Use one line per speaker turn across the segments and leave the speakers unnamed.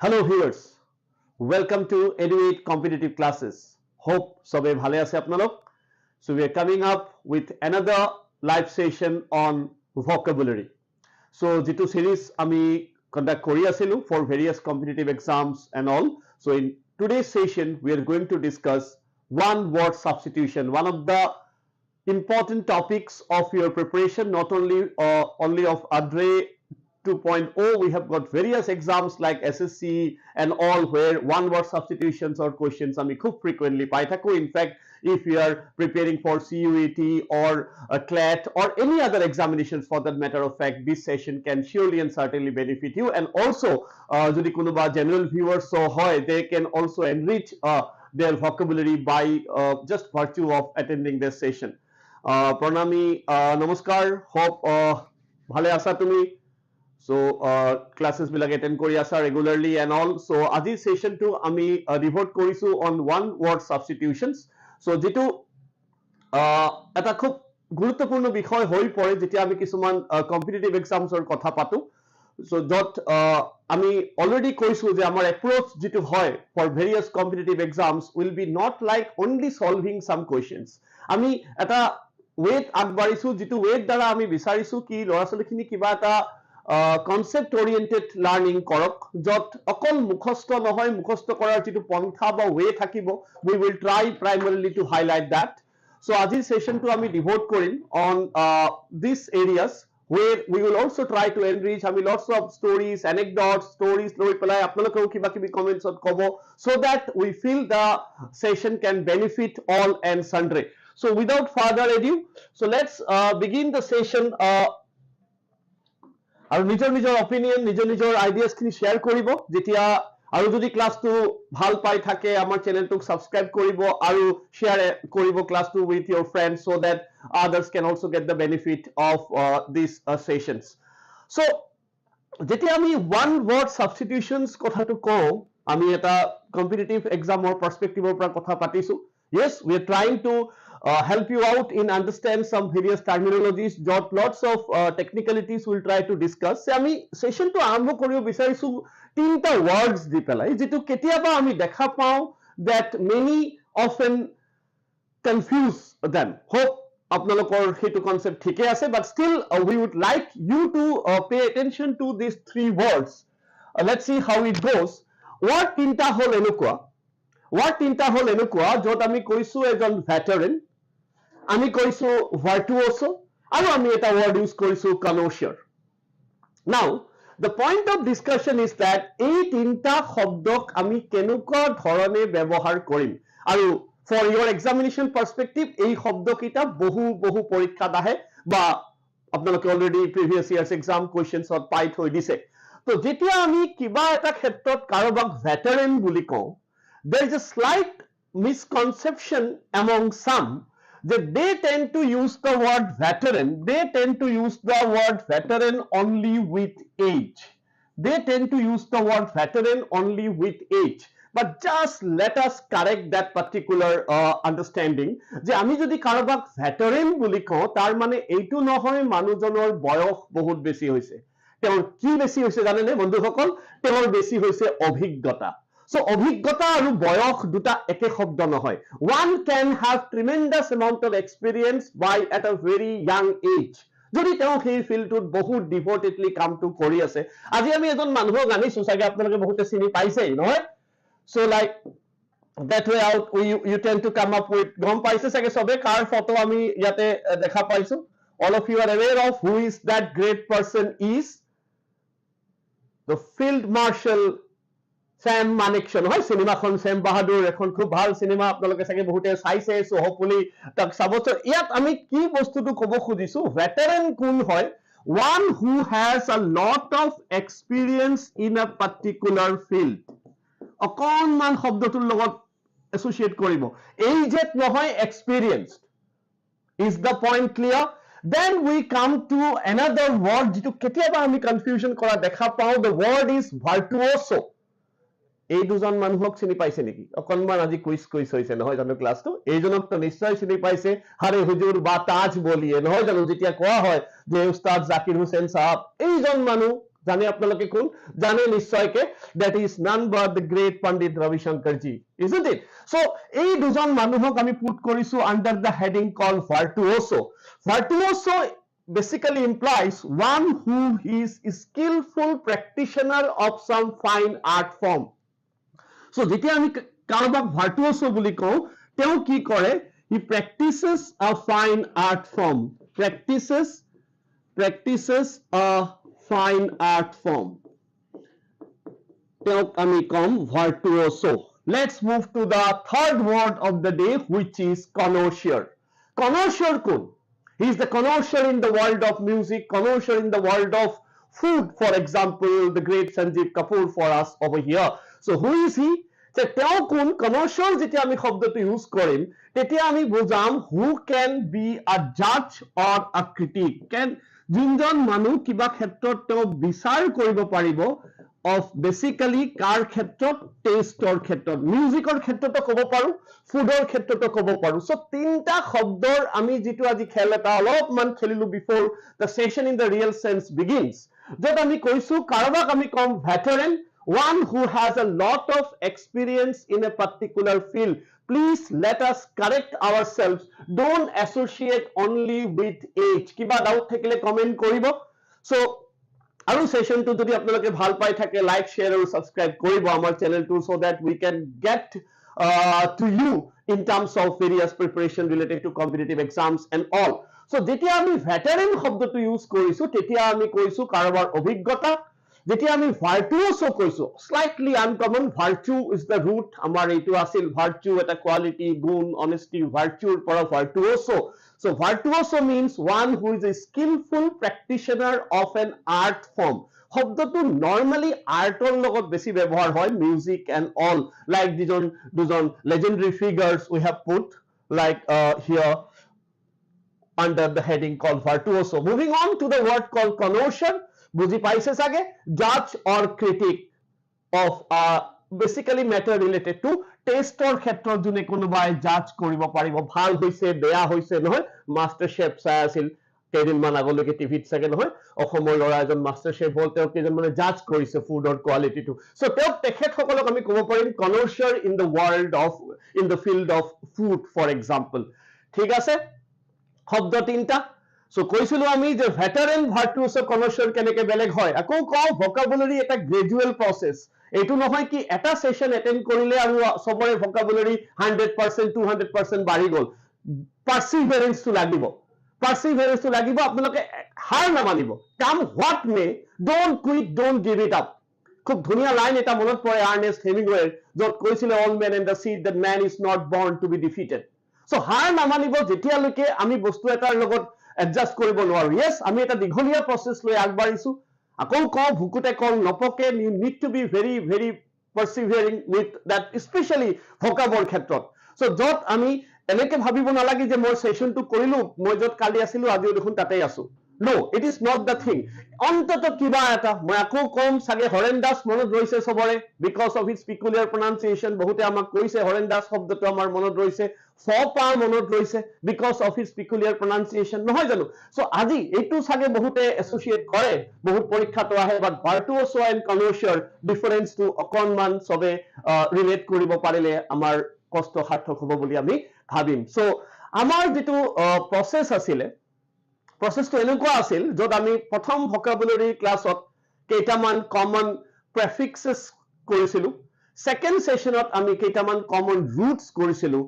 Hello viewers, welcome to EduAid Competitive Classes. Hope sobe bhale ase apnalok. So we are coming up with another live session on vocabulary. So jitu series ami conduct kori asilu for various competitive exams and all. So in today's session we are going to discuss one word substitution, one of the important topics of your preparation, not only of ADRE 2.0. We have got various exams like SSC and all where one word substitutions or questions ami khub frequently pai thaku. In fact, if you are preparing for CUET or a CLAT or any other examinations for that matter of fact, this session can surely and certainly benefit you. And also jodi konoba general viewers so hoy, they can also enrich their vocabulary by just virtue of attending this session. Pranami, namaskar, hope bhale asa tumi. So classes bilak attend kori asa regularly and all. So আজি session to ami devote korisu on one word substitutions. So jitu eta khub গুৰুত্বপূৰ্ণ বিষয় হৈ পৰে যেতিয়া আমি কিছুমান competitive এক্সামছৰ কথা পাতো. So যত আমি অলৰেডি কৈছো যে আমাৰ এপ্ৰোচ যিটো হয় for various competitive exams will be not like only solving some questions. আমি এটা ৱেট আগবাঢ়িছো যিটো ৱেট দ্বাৰা আমি বিচাৰিছো কি ল'ৰা ছোৱালীখিনি কিবা এটা concept oriented learning korok jot okol mukhosto nohoy mukhosto korar jitu pantha ba way thakibo, we will try primarily to highlight that. So ajir session to ami devote korim on these areas where we will also try to enrich ami lots of stories, anecdotes, stories loi pelai apnalokeu kiba kibi comments ot kobo so that we feel the session can benefit all and sundry. So without further ado, so let's begin the session. আৰু নিজৰ opinion নিজৰ ideas খিনি share কৰিব যেতিয়া আৰু যদি ক্লাসটো ভাল পাই থাকে আমাৰ চেনেলটোক সাবস্ক্ৰাইব কৰিব আৰু শেয়াৰ কৰিব ক্লাসটো with your friends so that others can also get the benefit of these sessions. So যেতিয়া আমি one word substitutions কথাটো কওঁ আমি এটা কম্পিটিটিভ এক্সামৰ পাৰ্সপেক্টিভৰ পৰা কথা পাতিছো. Yes, we are trying to help you out in understand some various terminologies, jot lots of technicalities we'll try to discuss. Se ami session to arambho koribo bisarisu tinta words di pelai jitu ketiaba ami dekha pao that many often confuse them. Hope apnalokor hetu concept thike ase, but still we would like you to pay attention to these three words. Let's see how it goes. Word tinta hol enukwa jot ami koisu ejon veteran, আমি কৈছো virtuoso আৰু আমি এটা word use কৰিছো connoisseur. Now the point of discussion is that এই তিনটা শব্দক আমি কেনেকুৱা ধৰণে ব্যৱহাৰ কৰিম আৰু for your examination perspective এই শব্দকিটা বহু পৰীক্ষাত আহে বা আপোনালোকে already previous years exam questions ত পাই থৈ দিছে. তো যেতিয়া আমি কিবা এটা ক্ষেত্ৰত কাৰোবাক veteran বুলি কওঁ, there is a slight misconception among some that they tend to use the word veteran. They tend to use the word veteran only with age. They tend to use the word veteran only with age. But just let us correct that particular understanding. যে আমি যদি কাৰোবাক veteran বুলি কওঁ তাৰ মানে এইটো নহয় মানুহজনৰ বয়স বহুত বেছি হৈছে. তেওঁৰ কি বেছি হৈছে জানেনে বন্ধুসকল? তেওঁৰ বেছি হৈছে অভিজ্ঞতা. So অভিজ্ঞতা আৰু বয়স দুটা একে শব্দ নহয়. One can have tremendous amount of experience by at a very young age. যদি তেওঁ সেই ফিল্ডটোত বহুত ডিভোটেডলি কামটো কৰি আছে. আজি আমি এজন মানুহক আনিছো চাগে আপোনালোকে বহুতে চিনি পাইছেই নহয়? So like that way out you tend to come up with গম পাইছে চাগে সবে কাৰ ফটো আমি ইয়াতে দেখা পাইছো. All of you are aware of who is that great person is the Field Marshal Sam Manekshaw নহয় চিনেমাখন Sam Bahadur এখন খুব ভাল চিনেমা আপোনালোকে চাগে বহুতে চাইছে. সো হোপফুলি তাক সাবস্ত ইয়াত আমি কি বস্তুটো কব খুজিছো veteran কোন হয়? One who has a lot of experience in a particular field. অকনমান শব্দটোৰ লগত এসোসিয়েট কৰিব. Aged নহয় experienced. Is the point clear? Then we come to another word jitu ketiaba ami confusion kora dekha pao. The word is virtuoso. এই দুজন মানুহক চিনি পাইছে নেকি? অকনমান আজি কুইজ হৈছে নহয় জানো ক্লাসটো? এইজনক তো নিশ্চয় চিনি পাইছে হাৰে হুজুৰ বা তাজ বলিয়ে নহয় জানো যেতিয়া কোৱা হয় যে উস্তাদ জাকিৰ হোসেন সাহেব এইজন মানুহ জানে আপোনালোকে কোন জানে নিশ্চয়কে that is none but the great Pandit Ravi Shankar ji, isn't it? So এই দুজন মানুহক আমি put কৰিছো under the heading called virtuoso. Virtuoso basically implies one who is skillful practitioner of some fine art form. So যেতিয়া আমি কাৰোবাক virtuoso বুলি কওঁ তেওঁ কি কৰে he practices a fine art form, practices a fine art form. তেওঁক আমি কম virtuoso. Let's move to the third word of the day, which is connoisseur. Connoisseur কোন? He is the connoisseur in the world of music, connoisseur in the world of food, for example, the great Sanjeev Kapoor for us over here. So who is he? তেওঁ কোন? connoisseur যেতিয়া আমি শব্দটো use কৰিম তেতিয়া আমি বুজাম who can be a judge or a critic. Johnson মানুহ কিবা ক্ষেত্ৰত তেওঁ বিচাৰ কৰিব পাৰিব of basically কাৰ ক্ষেত্ৰত টেষ্টৰ ক্ষেত্ৰত মিউজিকৰ ক্ষেত্ৰতো ক'ব পাৰো ফুডৰ ক্ষেত্ৰতো ক'ব পাৰো সো তিনটা শব্দৰ আমি যেটো আজি খেল এটা অলপমান খেলিলো before the session in the real sense begins যত আমি কৈছো কাৰোবাক আমি কম veteran, one who has a lot of experience in a particular field. Please let us correct ourselves, don't associate only with age. কিবা ডাউট থাকিলে comment কৰিব so আৰু সেশনটো যদি আপোনালোকে ভাল পাই থাকে লাইক শেয়াৰ আৰু সাবস্ক্ৰাইব কৰিব আমাৰ চেনেলটো so that we can get to you in terms of various preparation related to competitive exams and all. So যেতিয়া আমি veteran শব্দটো ইউজ কৰিছো তেতিয়া আমি কৈছো কাৰোবাৰ অভিজ্ঞতা যেতিয়া আমি virtuoso কৈছো slightly uncommon, virtue is the root, আমাৰ এইটো আছিল virtue এটা quality গুণ honesty virtue পৰা virtuoso. So virtuoso means one who is a skillful practitioner of an art form. শব্দটো normally artৰ লগত বেছি ব্যৱহাৰ হয় music and all, like দুজন legendary figures we have put like here under the heading called virtuoso. Moving on to the word called connoisseur. বুজি পাইছে চাগে judge or critic of basically matter related to টেষ্টৰ ক্ষেত্ৰত যোনে কোনোবাই জাজ কৰিব পাৰিব ভাল হৈছে বেয়া হৈছে নহয় মাষ্টাৰ শেফ চাই আছিল কেইদিনমান আগলৈকে টিভিত চাগে নহয় অসমৰ ল'ৰা এজন মাষ্টাৰ শেফ হ'ল তেওঁ কেইজন মানে জাজ কৰিছে ফুডৰ কোৱালিটিটো সো তেওঁ তেখেতসকলক আমি ক'ব পাৰিম connoisseur in the world of in the field of food for example. ঠিক আছে শব্দ তিনটা সো কৈছিলো আমি যে veteran virtuoso connoisseur কেনেকে বেলেগ হয় আকৌ কও vocabulary এটা gradual process. এইটো নহয় কি এটা সেশন এটেন্ড কৰিলে আৰু সবৰে vocabulary 100% 200% বাঢ়ি গল perseverance to লাগিব আপোনালোকে হাৰ নামানিব come what may, don't quit, don't give it up. খুব ধুনীয়া লাইন এটা মনত পৰে আৰ্নেষ্ট হেমিংৱেৰ যত কৈছিল all men and the seed that man is not born to be defeated. So হাৰ নামানিব যেতিয়ালৈকে আমি বস্তু এটাৰ লগত এডজাস্ট কৰিব নোৱাৰো yes আমি এটা দীঘলীয়া প্ৰসেস লৈ আগবাঢ়িছো আকৌ কও ভুকুতে কম নপকে you need to be very very persevering with that especially vocabৰ ক্ষেত্ৰত সো যত আমি এনেকে ভাবিব নালাগে যে মই সেশনটো কৰিলো মই যত কালি আছিলো আজিও দেখোন তাতেই আছো no it is not the thing অন্তত কিবা এটা মই আকৌ কম সাগে হৰেন দাস মনত ৰৈছে সবৰে because of its peculiar pronunciation বহুতে আমাক কৈছে হৰেন দাস শব্দটো আমাৰ মনত ৰৈছে ফপা মনত ৰৈছে because of its peculiar pronunciation নহয় জানো সো আজি এইটো সাগে বহুতে এসোসিয়েট কৰে বহুত পৰীক্ষাটো আহে but virtuoso and connoisseur difference to অকনমান সবে ৰিলেট কৰিব পাৰিলে আমাৰ কষ্ট সাৰ্থক হ'ব বুলি আমি ভাবিম সো আমাৰ যেটো প্ৰসেস আছিল প্ৰসেসটো এনেকুৱা আছিল যত আমি প্ৰথম vocabulary ক্লাছত কেইটামান কমন prefixes কৰিছিলো সেকেন্ড সেশনত আমি কেইটামান কমন roots কৰিছিলো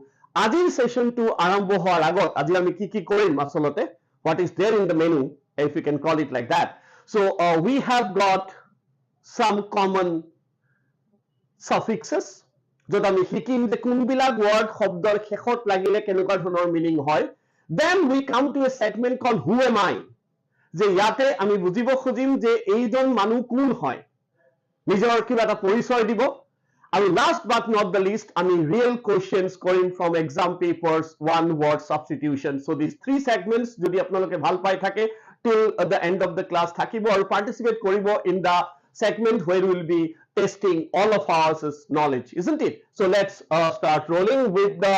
আজিৰ সেশনটো আৰম্ভ হোৱাৰ আগত আজি আমি কি কৰিম আসলতে what is there in the menu if you can call it like that. So we have got some common suffixes যত আমি শিকিম যে কোনবিলাক ওয়ার্ড শব্দৰ শেষত লাগিলে কেনেকুৱা ধৰণৰ মিনিং হয়. Then we come to a segment called who am I, যে ইয়াতে আমি বুজিব খুজিম যে এইজন মানুহ কোন হয় নিজৰ কিবা এটা পৰিচয় দিব আৰু last but not the least আমি real questions Karim from exam papers one word substitution. So these three segments যদি আপোনালোকে ভাল পাই থাকে till the end of the class থাকিব আৰু participate কৰিব in the segment where we will be testing all of our knowledge, isn't it? So let's start rolling with the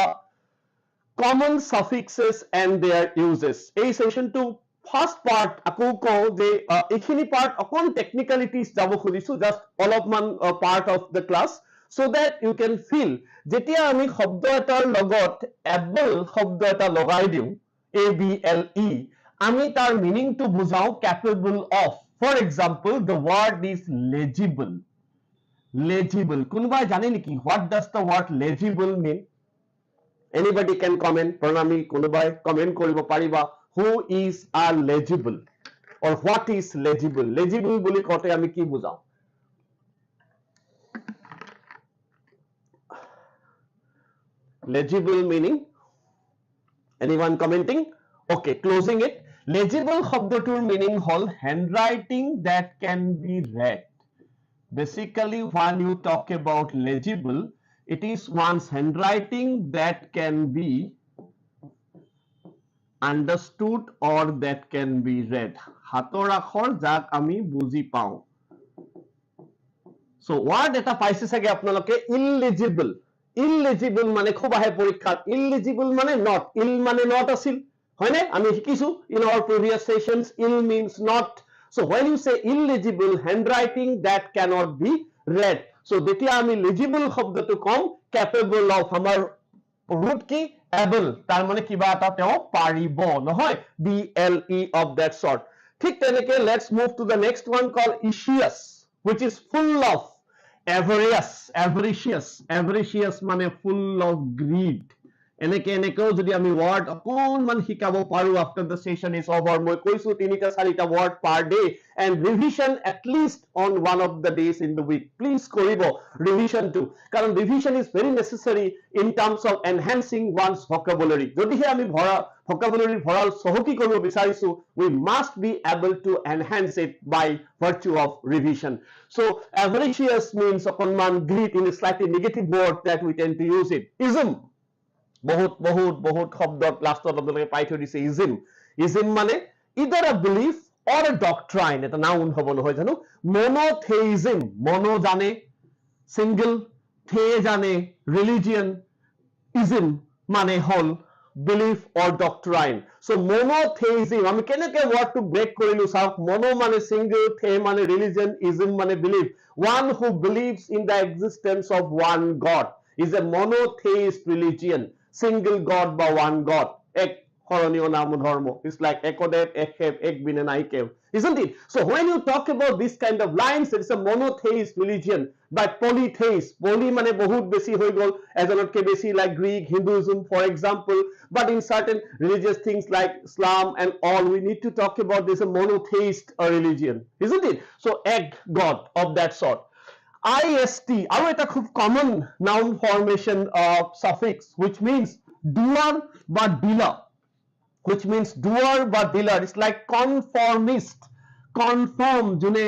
common suffixes and their uses. এই সেশনটো first part আকৌ কওঁ যে এইখিনি part অকন টেকনিক্যালিটিজ যাব খুজিছো জাস্ট অলপমান part of the class so that you can feel যেতিয়া আমি শব্দ এটাৰ লগত able শব্দ এটা লগাই দিও able আমি তাৰ মিনিং টো বুজাও capable of for example the word is legible legible কোনোবাই জানে নেকি what does the word legible mean anybody can comment প্ৰণামী কোনোবাই কমেন্ট কৰিব পাৰিবা who is are legible or what is legible legible বুলি কতে আমি কি বুজাও legible meaning anyone commenting okay closing it legible শব্দটোৰ meaning হল handwriting that can be read basically when you talk about legible it is one's handwriting that can be understood or that can be read হাতৰ আখৰ যাক আমি বুজি পাওঁ so word এটা পাইছে চাগে আপোনালোকে illegible illegible মানে খুব আহে পৰীক্ষাত illegible মানে not ill মানে not আছিল হয়নে আমি শিকিছো in our previous sessions ill means not so when you say illegible handwriting that cannot be read so যেতিয়া আমি legible শব্দটো কম capable of আমাৰ root কি able তাৰ মানে কিবা এটা তেওঁ পাৰিব নহয় ble of that sort ঠিক তেনেকে let's move to the next one called ischious which is full of avaricious মানে full of greed এনেকেও যদি আমি word অকনমান শিকাব পাৰো after the session is over মই কৈছো তিনিটা চাৰিটা word per day and revision at least on one of the days in the week please কৰিব revision to কাৰণ revision is very necessary in terms of enhancing one's vocabulary যদিহে আমি vocabulary ভৰাল সহকি কৰিব বিচাৰিছো we must be able to enhance it by virtue of revision so avaricious means অকনমান greed in a slightly negative word that we tend to use it ism বহুত শব্দ লাষ্টত আপোনালোকে পাই থৈ দিছে ism মানে either a belief or a doctrine এটা noun হ'ব নহয় জানো monotheism mono জানে single the জানে religion ism মানে হল belief or doctrine so monotheism আমি কেনেকে word to break কৰিলো চাওক mono মানে single the মানে religion ism মানে belief one who believes in the existence of one god is a monotheist religion single god বা one god এক হৰণীয় নাম ধৰ্ম it's like ekodev ekhev ekbine naikev isn't it so when you talk about this kind of lines it's a monotheist religion but polytheist poly মানে বহুত বেছি হৈ গল এজনতকে বেছি like Greek Hinduism for example but in certain religious things like Islam and all we need to talk about this a monotheist religion isn't it so egg god of that sort ist আৰু এটা খুব common noun formation suffix which means doer বা dealer which means doer বা dealer it's like conformist conform যোনে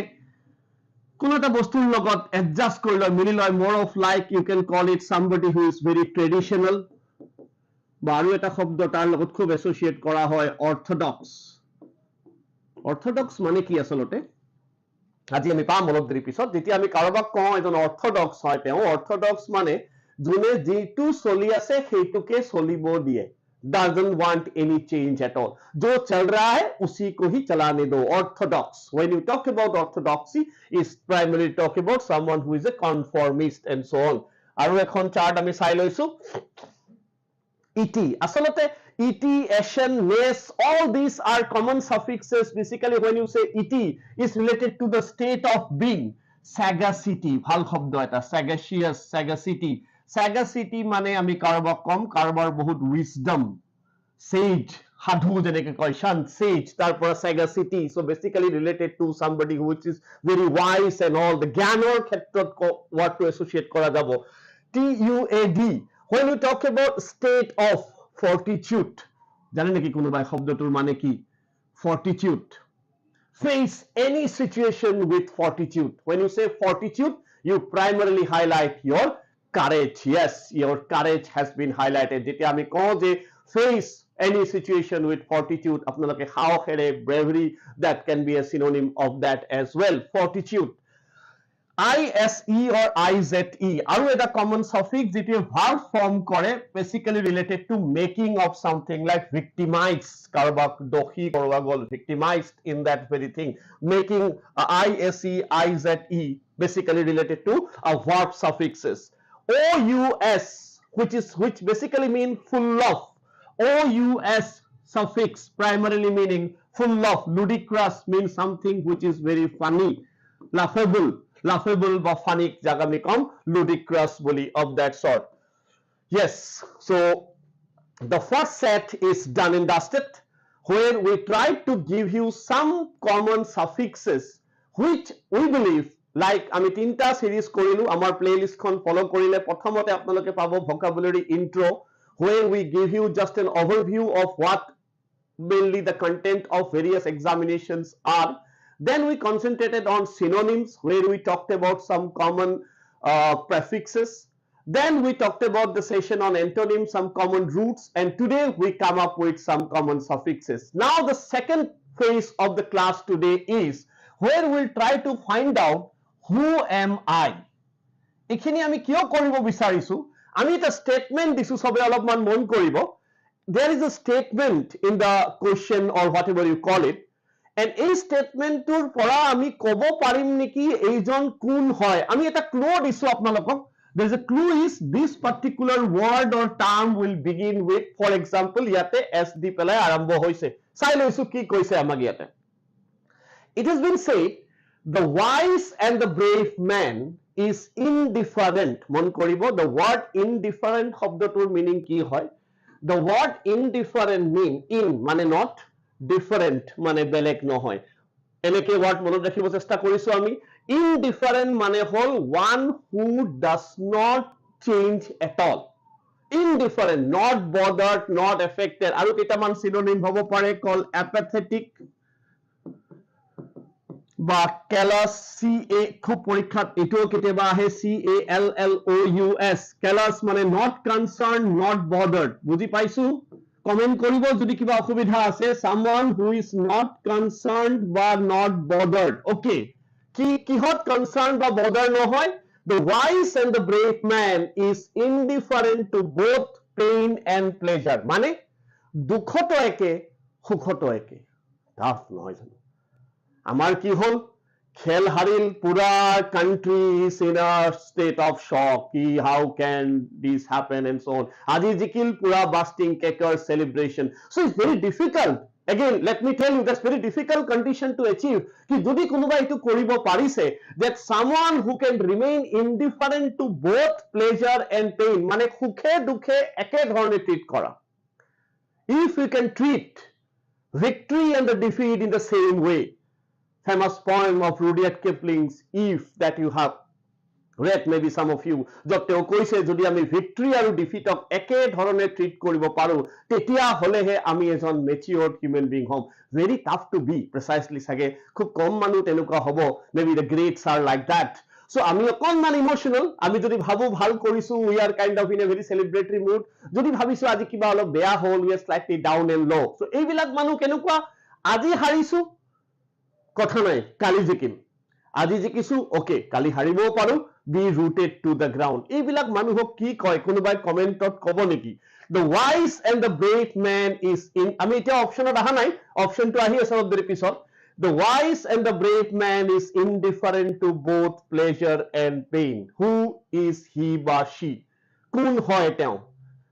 কোনো এটা বস্তুৰ লগত adjust কৰি লয় মিলি লয় more of like you can call it somebody who is very traditional বা আৰু এটা শব্দ তাৰ লগত খুব associate কৰা হয় orthodox মানে কি আসলতে আজি আমি পাম অলপ দেৰি পিছত যেতিয়া আমি কাৰোবাক কওঁ এজন অৰ্থডক্স হয় তেওঁ অৰ্থডক্স মানে যোনে যেটো চলি আছে সেইটোকে চলিব দিয়ে doesn't want any change at all जो चल रहा है उसी को ही चलाने दो orthodox when you talk about orthodoxy is primarily talk about someone who is a conformist and so on আৰু এখন চাৰ্ট আমি চাই লৈছো et আসলতে et ashen ness all these are common suffixes basically when you say et is related to the state of being sagacity ভাল শব্দ এটা sagacious sagacity মানে আমি কাৰোবাক কম কাৰোবাৰ বহুত wisdom sage সাধু যেনেকে কয় শান্ত sage তাৰপৰা sagacity so basically related to somebody which is very wise and all the জ্ঞানৰ ক্ষেত্ৰত what to associate কৰা যাব tuad when you talk about state of fortitude জানে নাকি কোনোবাই শব্দটোৰ মানে কি fortitude face any situation with fortitude when you say fortitude you primarily highlight your courage yes your courage has been highlighted যেতিয়া আমি কওঁ যে face any situation with fortitude আপোনালোকে সাহসেৰে bravery that can be a synonym of that as well fortitude ISE or IZE আৰু এটা common suffix যিটোৱে verb form কৰে basically related to making of something like victimize কাৰোবাক দোষী কৰোৱা গ'ল victimized in that very thing making ISE IZE basically related to a verb suffixes OUS which basically mean full of OUS suffix primarily meaning full of ludicrous means something which is very funny laughable বা funny যাক আমি কম ludicrous bully of that sort yes so the first set is done and dusted where we tried to give you some common suffixes which we believe like আমি তিনটা series কৰিলো আমাৰ playlist খন follow কৰিলে প্ৰথমতে আপোনালোকে পাব vocabulary intro where we give you just an overview of what mainly the content of various examinations are. Then we concentrated on synonyms where we talked about some common prefixes. Then we talked about the session on antonyms, some common roots, and today we come up with some common suffixes. Now the second phase of the class today is where we'll try to find out who am I. এইখিনি আমি কিয় কৰিব বিচাৰিছো আমি এটা statement দিছো সবে অলপমান মন কৰিব there is a statement in the question or whatever you call it and এই statementটোৰ পৰা আমি ক'ব পাৰিম নেকি এইজন কোন হয় আমি এটা clue দিছো আপোনালোকক there is a clue is this particular word or term will begin with for example ইয়াতে s দি পেলাই আৰম্ভ হৈছে চাই লৈছো কি কৈছে আমাক ইয়াতে it has been said the wise and the brave man is indifferent মন কৰিব the word indifferent শব্দটোৰ meaning কি হয় the word indifferent mean in মানে not different মানে বেলেগ নহয় এনেকে word মনত ৰাখিব চেষ্টা কৰিছো আমি indifferent মানে হল one who does not change at all indifferent not bothered not affected আৰু কেইটামান synonym হ'ব পাৰে call apathetic বা callous CA খুব পৰীক্ষাত এটাও কেতিয়াবা আহে CALLOUS callous মানে not concerned not bothered বুজি পাইছো কমেন্ট কৰিব যদি কিবা অসুবিধা আছে someone who is not concerned বা not bothered okay কিহত concerned বা bothered নহয় the wise and the brave man is indifferent to both pain and pleasure মানে দুখতো একে সুখতো একে টাফ নহয় জানো আমাৰ কি হল খেল হাৰিল পুৰা country is in a state of shock how can this happen and so on আজি জিকিল পুৰা busting crackers celebration so it's very difficult again let me tell you that's very difficult condition to achieve ki jodi konoba etu koribo parise that someone who can remain indifferent to both pleasure and pain mane sukhe dukhe eke dhorone treat kora if we can treat victory and the defeat in the same way famous poem of Rudyard Kipling's If that you have read maybe some of you যত তেওঁ কৈছে যদি আমি victory আৰু defeat of একে ধৰণে treat কৰিব পাৰো তেতিয়া হলেহে আমি এজন matured human being hmm very tough to be precisely সাগে খুব কম মানুহ তেনেকুৱা হ'ব maybe the greats are like that so আমি অকনমান emotional আমি যদি ভাবো ভাল কৰিছো we are kind of in a very celebratory mood যদি ভাবিছো আজি কিবা অলপ বেয়া হ'ল we are slightly down and low so এইবিলাক মানুহ কেনেকুৱা আজি হাৰিছো কথা নাই কালি জিকিম আজি জিকিছো ওকে কালি হাৰিবও পাৰো be rooted to the ground এইবিলাক মানুহক কি কয় কোনোবাই কমেন্টত কব নেকি the wise and the brave man is in আমি এটা অপচনত আহা নাই অপচনটো আহি আছে অলপ দেৰি পিছত the wise and the brave man is indifferent to both pleasure and pain who is he বা she কোন হয় তেওঁ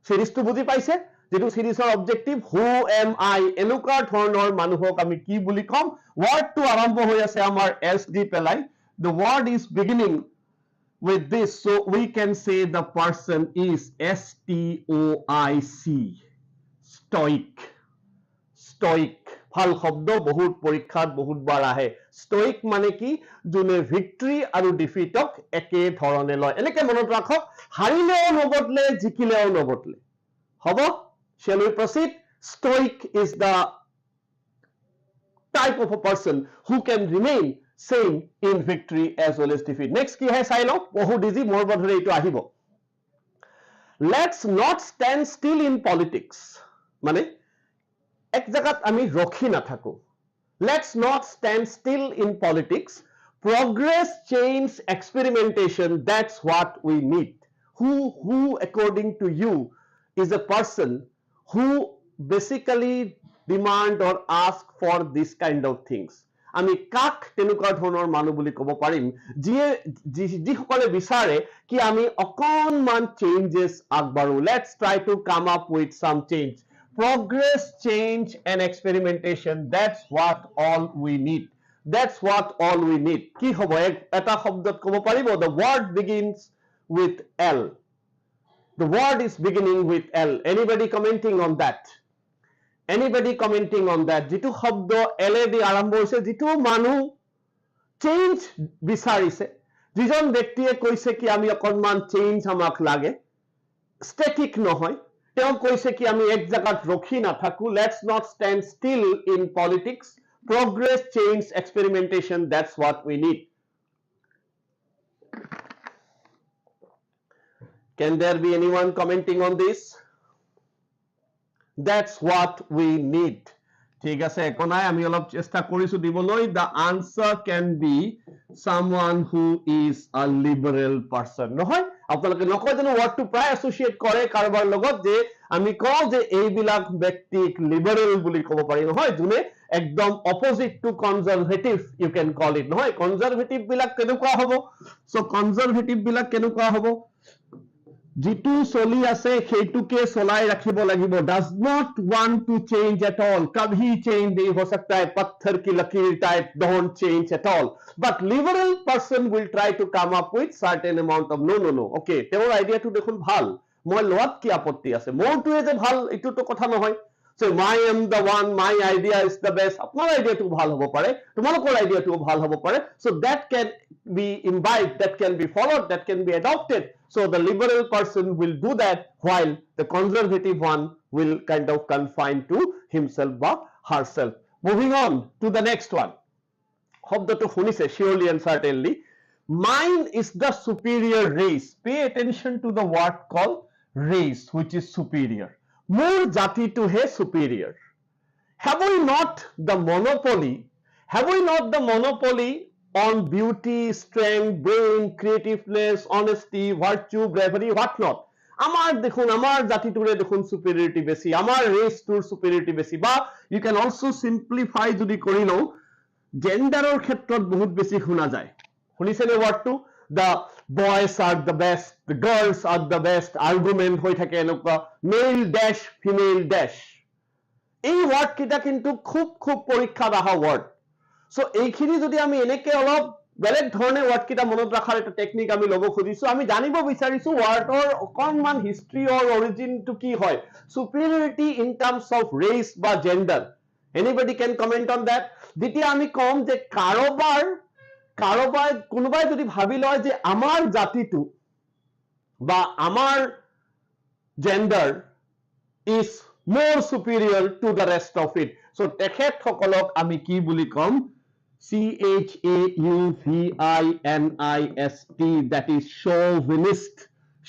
সিরিজটো বুজি পাইছে যেটো সিরিজৰ অবজেক্টিভ who am I এনেকুৱা ধৰণৰ মানুহক আমি কি বুলি কম wordটো আৰম্ভ হৈ আছে আমাৰ s দি পেলাই the word is beginning with this so we can say the person is stoic stoic ভাল শব্দ বহুত পৰীক্ষাত বহুত বাৰ আহে stoic মানে কি যোনে victory আৰু defeatক একে ধৰণে লয় এনেকে মনত ৰাখক হাৰিলেও নবদলে জিকিলেও নবদলে হ'ব shall we proceed stoic is the type of a person who can remain same in victory as well as defeat next ki hai sai lo বহুত easy more bodhore etu ahibo let's not stand still in politics mane ek jagat ami rokhi na thaku let's not stand still in politics Progress, change, experimentation, that's what we need. Who according to you is a person who basically demand or ask for this kind of things? আমি কাক তেনেকুৱা ধৰণৰ মানুহ বুলি ক'ব পাৰিম যিসকলে বিচাৰে কি আমি অকণমান changes আগবাঢ়ো. Let's try to come up with some change. Progress, change and experimentation, that's what all we need. That's what all we need. কি হ'ব এটা শব্দত ক'ব পাৰিব? The word begins with L. The word is beginning with L. Anybody commenting on that? Anybody commenting on that? যিটো শব্দ L দি আৰম্ভ হৈছে, যিটো মানুহ চেঞ্জ বিচাৰিছে, যিজন ব্যক্তিয়ে কৈছে কি আমি অকণমান চেঞ্জ আমাক লাগে, ষ্টেটিক নহয়, তেওঁ কৈছে কি আমি এক জায়গাত ৰখি নাথাকো. Let's not stand still in politics. Progress, change, experimentation, that's what we need. Can there be anyone commenting on this? That's what we need. ঠিক আছে, একো নাই, আমি অলপ চেষ্টা কৰিছো দিবলৈ. The answer can be someone who is a liberal person. নহয়, আপোনালোকে নকয় জানো wordটো প্ৰায় এছ'চিয়েট কৰে কাৰোবাৰ লগত, যে আমি কওঁ যে এইবিলাক ব্যক্তিক লিবাৰেল বুলি ক'ব পাৰি. নহয়, যোনে একদম অপোজিট টু কনজাৰভেটিভ, ইউ কেন কল ইট. নহয়, কনজাৰভেটিভ বিলাক কেনেকুৱা হ'ব? সো কনজাৰভেটিভ বিলাক কেনেকুৱা হ'ব? যিটো চলি আছে সেইটোকে চলাই ৰাখিব লাগিব. Does not want to change at all. कभी change नहीं हो सकता है, पत्थर की लकीर type, don't change at all. But liberal person will try to come up with certain amount of no. Okay, তেওঁৰ আইডিয়াটো দেখোন ভাল, মই লোৱাত কি আপত্তি আছে? মোৰটোৱে যে ভাল এইটোতো কথা নহয়. So I am the one, my idea is the best. আপোনাৰ আইডিয়াটো ভাল হ'ব পাৰে, তোমালোকৰ আইডিয়াটো ভাল হ'ব পাৰে. So that can be imbibed, that can be followed, that can be adopted. So the liberal person will do that, while the conservative one will kind of confine to himself or herself. Moving on to the next one. শব্দটো শুনিছে surely and certainly. Mine is the superior race. Pay attention to the word called race, which is superior. মোৰ জাতিটোহে superior. Have we not the monopoly? Have we not the monopoly on beauty, strength, brain, creativeness, honesty, virtue, bravery, what not? আমার দেখুন, আমার জাতিটোৰে দেখুন superiority বেছি, আমার ৰেচটোৰ superiority বেছি. বা you can also simplify যদি কৰি লওঁ, জেন্ডাৰৰ ক্ষেত্ৰত বহুত বেছি শুনা যায়. শুনিছেনে wordটো? The boys are the best, the girls are the best, argument হৈ থাকে এনেকুৱা, male dash, female dash. এই word কেইটা কিন্তু খুব খুব পৰীক্ষাত অহা word. So এইখিনি যদি আমি এনেকে অলপ বেলেগ ধৰণে word কেইটা মনত ৰাখাৰ এটা টেকনিক আমি ল'ব খুজিছো, আমি জানিব বিচাৰিছো wordৰ অকণমান হিষ্ট্ৰী অৰ অৰিজিনটো কি হয়, superiority in terms of race বা gender. Anybody can comment on that? যেতিয়া আমি কম যে কাৰোবাৰ কোনোবাই যদি ভাবি লয় যে আমাৰ জাতিটো বা আমাৰ gender is more superior to the rest of it. So তেখেতসকলক আমি কি বুলি কম? CHAUVINIST, that is chauvinist.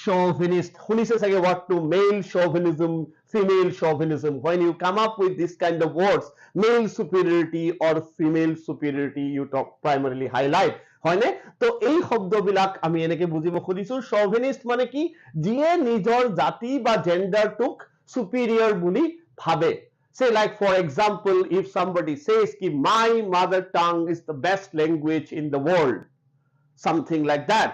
Chauvinist. শুনিছে চাগে wordটো, male chauvinism, female chauvinism. When you come up with this kind of words, male superiority or female superiority, you talk primarily highlight. হয়নে? তো এই শব্দবিলাক আমি এনেকে বুজিব খুজিছো. chauvinist মানে কি? যিয়ে নিজৰ জাতি বা জেন্ডাৰটোক superior বুলি ভাবে. Say like for example, if somebody says ki my mother tongue is the best language in the world, something like that.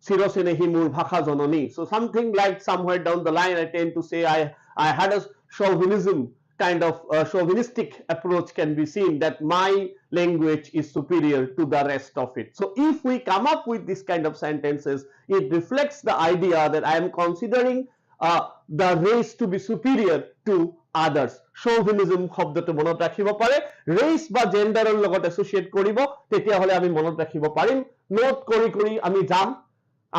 Sirosenehi mur bhasha jononi. So something like somewhere down the line I tend to say I had a chauvinism kind of chauvinistic approach can be seen, that my language is superior to the rest of it. So if we come up with this kind of sentences, it reflects the idea that I am considering the race to be superior to others. Chauvinism শব্দটো মনত ৰাখিব পাৰে, race বা genderৰ লগত associate কৰিব, তেতিয়াহলে আমি মনত ৰাখিব পাৰিম. নোট কৰি আমি যাম,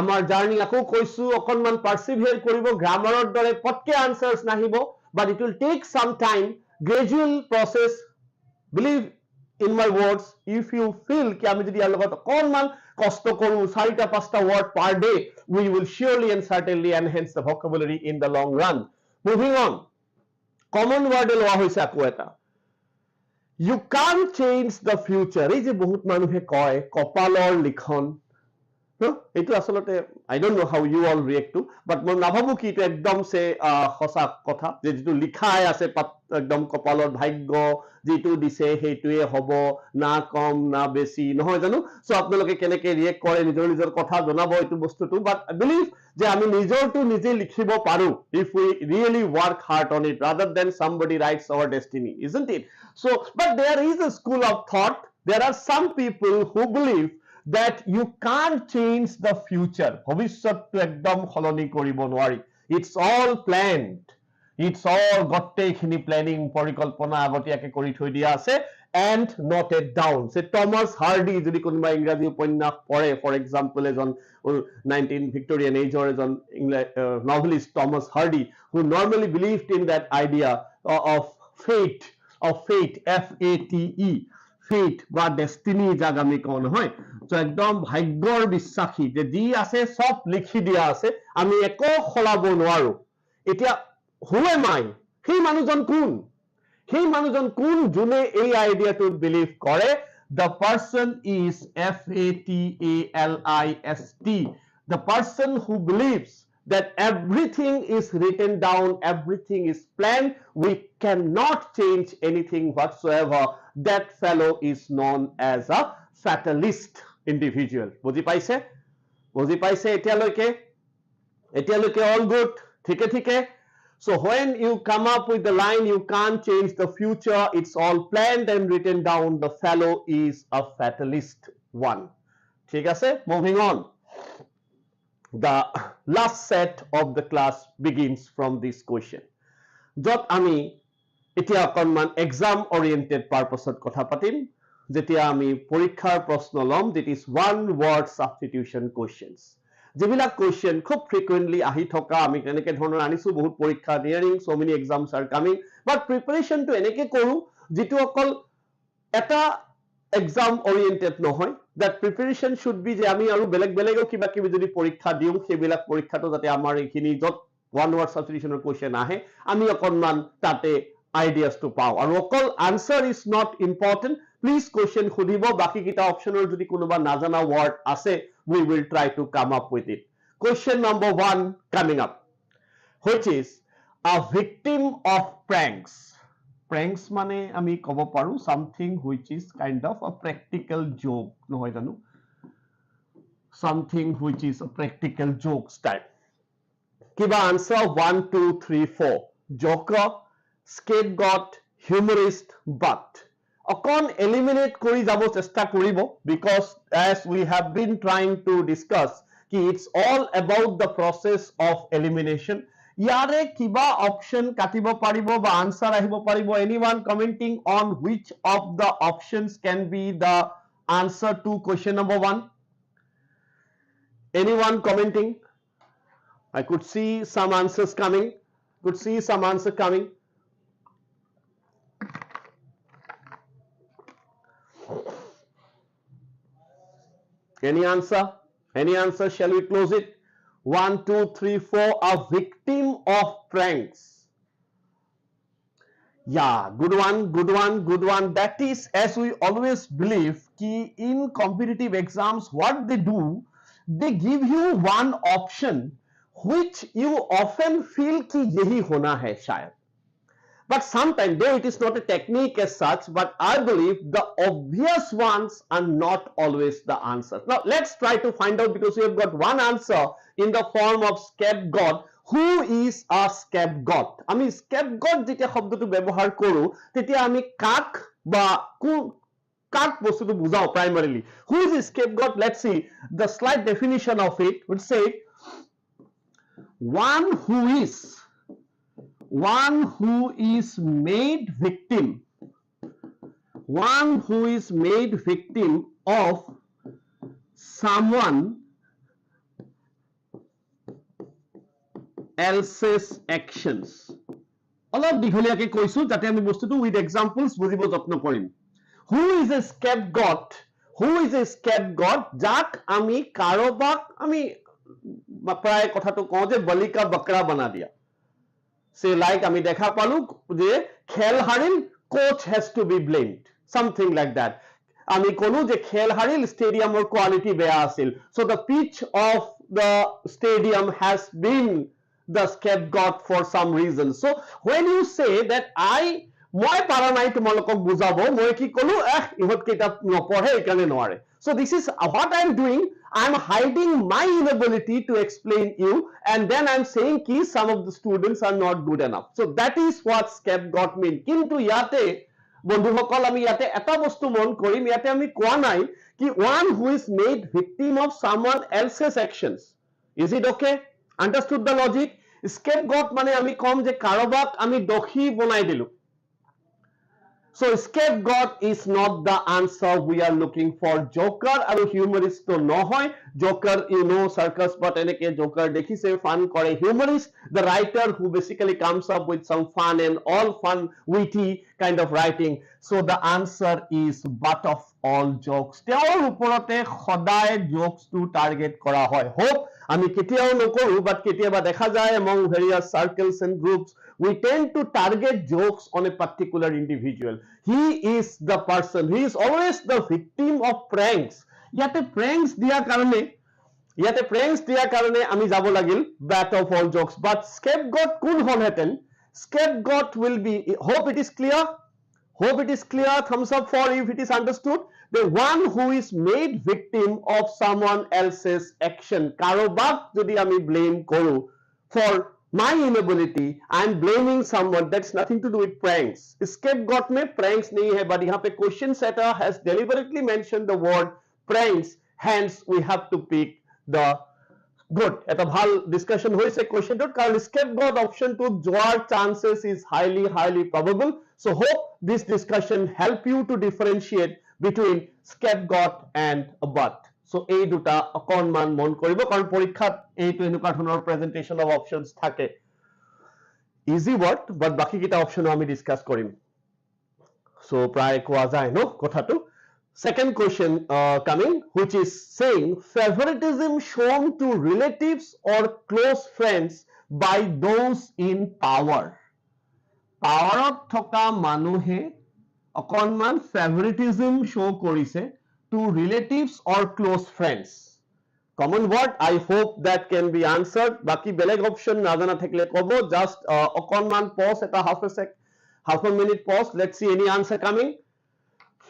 আমাৰ জাৰ্নি আকৌ কৈছো, অকণমান persevere কৰিব, গ্ৰামাৰৰ দৰে পটকে answers নাহিব, but it will take some time, gradual process. Believe in my words, if you feel কি আমি যদি ইয়াৰ লগত অকণমান কষ্ট কৰো, 4-5টা word per day, we will surely and certainly enhance the vocabulary in the long run. Moving on, common word লোৱা হৈছে আকৌ এটা, You can't change the future. এই যে বহুত মানুহে কয় কপালৰ লিখন, এইটো আসলতে I don't know how you all react to, but মই নাভাবো কি এইটো একদম সে সঁচা কথা যে যেটো লিখাই আছে একদম কপালৰ ভাগ্য যেটো দিছে হেইটোৱে হ'ব, না কম না বেছি, নহয় জানো? সো আপোনালোকে কেনেকে ৰিয়েক্ট কৰে নিজৰ নিজৰ কথা জনাব এইটো বস্তুটো, but I believe যে আমি নিজৰটো নিজে লিখিব পাৰো if we really work hard on it rather than somebody writes our destiny, isn't it? So but there is a school of thought, there are some people who believe that you can't change the future. ভবিষ্যতটো একদম সলনি কৰিব নোৱাৰি. It's all planned. It's all গটেইখিনি planning পৰিকল্পনা আগতীয়াকে কৰি থৈ দিয়া আছে and noted down. Say Thomas Hardy যদি কোনোবা ইংৰাজী উপন্যাস পঢ়ে, for example eজন 19 Victorian age or eজন novelist Thomas Hardy who normally believed in that idea of fate, F-A-T-E, fate বা destiny যাক আমি কওঁ নহয়, তো একদম ভাগ্যৰ বিশ্বাসী যে যি আছে সব লিখি দিয়া আছে, আমি একো খলাব নোৱাৰো. এতিয়া who am I? সেই মানুহজন কোন? সেই মানুহজন কোন যোনে এই আইডিয়াটোত বিলিভ কৰে? The person is F-A-T-A-L-I-S-T. The person who believes that everything is written down, everything is planned, we cannot change anything whatsoever. That fellow is known as a fatalist individual. বুজি পাইছে? বুজি পাইছে এতিয়ালৈকে? এতিয়ালৈকে all good? ঠিকে ঠিকে? So when you come up with the line, you can't change the future, it's all planned and written down, the fellow is a fatalist one. ঠিক আছে? Moving on. The last set of the class begins from this question. যত আমি এতিয়া অকনমান exam oriented purpose কথা পাতিম, যেতিয়া আমি পৰীক্ষাৰ প্ৰশ্ন লম, that is one word substitution questions. যিবিলাক question খুব frequently আহি থকা, আমি কেনেকে ধৰণৰ আনিছো, বহুত পৰীক্ষা nearing, so many exams are coming, but preparation to এনেকে কৰো যেটো অকল এটা exam oriented নহয়, that preparation should be যে আমি আৰু বেলেগ বেলেগও কিবা কিবি যদি পৰীক্ষা দিও, সেইবিলাক পৰীক্ষাটো যাতে আমাৰ এইখিনি যত one word substitution question আহে, আমি অকনমান তাতে ideas to পাও. আৰু অকল answer is not important, please question খুদিব, বাকি কিটা অপশনৰ যদি কোনোবা নাজানা word আছে, we will try to come up with it. Question number 1 coming up, which is a victim of pranks. Pranks মানে আমি কব পাৰো something which is kind of a practical joke, নহয় জানো? Something which is a practical joke style. কিবা answer 1 2 3 4. Joker, scapegoat, humorist, but অকন eliminate কৰি যাব চেষ্টা কৰিব, because as we have been trying to discuss ki it's all about the process of elimination. ইয়াৰে কিবা option কাটিব পাৰিব বা answer আহিব পাৰিব? Anyone commenting on which of the options can be the answer to question number 1? Anyone commenting? I could see some answers coming. Any answer? Shall we close it? 1 2 3 4. A victim of pranks. Yeah, good one. That is, as we always believe ki in competitive exams, what they do, they give you one option which you often feel ki yahi hona hai shayad. But sometimes, though it is not a technique as such, but I believe the obvious ones are not always the answers. Now, let's try to find out, because we have got one answer in the form of scapegoat. Who is a scapegoat? আমি scapegoat যেতিয়া শব্দটো ব্যৱহাৰ কৰো, তেতিয়া আমি কাক বা কাক বস্তুটো বুজাও primarily. Who is a scapegoat? Let's see the slight definition of it. Would say one who is made victim of someone else's actions. অলপ দীঘলীয়াকে কৈছো যাতে আমি বস্তুটো with examples বুজিব যত্ন কৰিম. Who is a scapegoat? যাক আমি কাৰোবাক আমি প্ৰায় কথাটো কওঁ যে বলিকা বকৰা বনা দিয়া. Say like আমি দেখা পালো যে খেল হাৰিল, coach has to be blamed, something like that. আমি কোনো যে খেল হারিল স্টেডিয়ামৰ কোৱালিটি বেয়া আছিল, so the pitch of the stadium has been the scapegoat for some reason. So when you say that মই পাৰা নাই তোমালোকক বুজাব, মই কি কলো ইহঁত কিতাপ নপঢ়ে এইকাৰণে নোৱাৰে. So this is what I am doing. I am hiding my inability to explain you, and then I am saying ki some of the students are not good enough. So that is what scapegoat mean. Kintu yate বন্ধুসকল আমি ইয়াতে এটা বস্তু মন কৰিম, ইয়াতে আমি কোৱা নাই কি one who is made victim of someone else's actions. Is it okay? Understood the logic? Scapegoat মানে আমি কম যে কাৰোবাক আমি দোষী বনাই দিলো. So scapegoat is not the answer we are looking for. Joker আৰু humorist to নহয়. Joker, you know, circus but এনেকে Joker দেখিছে fun কৰে. Humorist, the writer who basically comes up with some fun and all fun witty kind of writing. So the answer is butt of all jokes. তেওঁৰ ওপৰতে সদায় jokes to target কৰা হয়. Hope আমি কেতিয়াও নকৰো, but কেতিয়াবা দেখা যায় among various circles and groups we tend to target jokes on a particular individual. He is the person, he is always the victim of pranks. Yate pranks diya karone ami jabo lagil bat of all jokes. But scapegoat kun hol heten? Scapegoat will be, hope it is clear, thumbs up for if it is understood. The one who is made victim of someone else's action. Karobak jodi ami blame koru for my inability, I am blaming someone. That's nothing to do with pranks. Scapegoat mein pranks nahi hai, but yahan pe question setter has deliberately mentioned the word pranks, hence we have to pick the good. Eta bhal discussion hoise question dot karon scapegoat option to joar chances is highly probable. So hope this discussion help you to differentiate between scapegoat and a butt. So এই দুটা অকনমান মন কৰিব, কাৰণ পৰীক্ষাত এইটো এনেকুৱা ধৰণৰ প্ৰেজেন্টেশন অফ অপশনস থাকে. ইজি ওয়ার্ড, বাট বাকি কিটা অপশনও আমি ডিসকাস কৰিম. সো প্ৰায় কোৱা যায় ন কথাটো. Second question coming, which is saying favoritism shown to relatives or close friends by those in power. Powerত থকা মানুহে অকনমান favoritism show কৰিছে to relatives or close friends. Common word, I hope that can be answered. Baki beleg option najana thakle kobo, just okonman pause eta half a minute pause. Let's see any answer coming.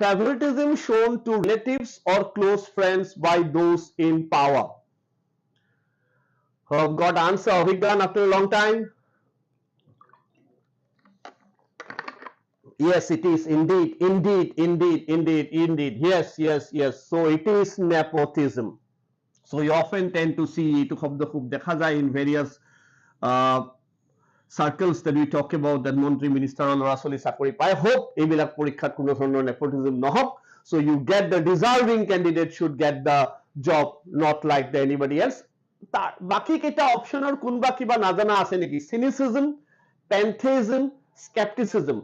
Favoritism shown to relatives or close friends by those in power. Got answer Vigdan after a long time. Yes, it is indeed. Yes. So it is nepotism. So you often tend to see to khobda khub dekha jay in various circles that we talk about that Montri Minister or Rasoli Sakuri. I hope ebilak porikhat kuno dhoroner nepotism nohok. So you get the deserving candidate should get the job, not like the anybody else. Baki kita option or kun baki ba najana ase neki? Cynicism, pantheism, skepticism.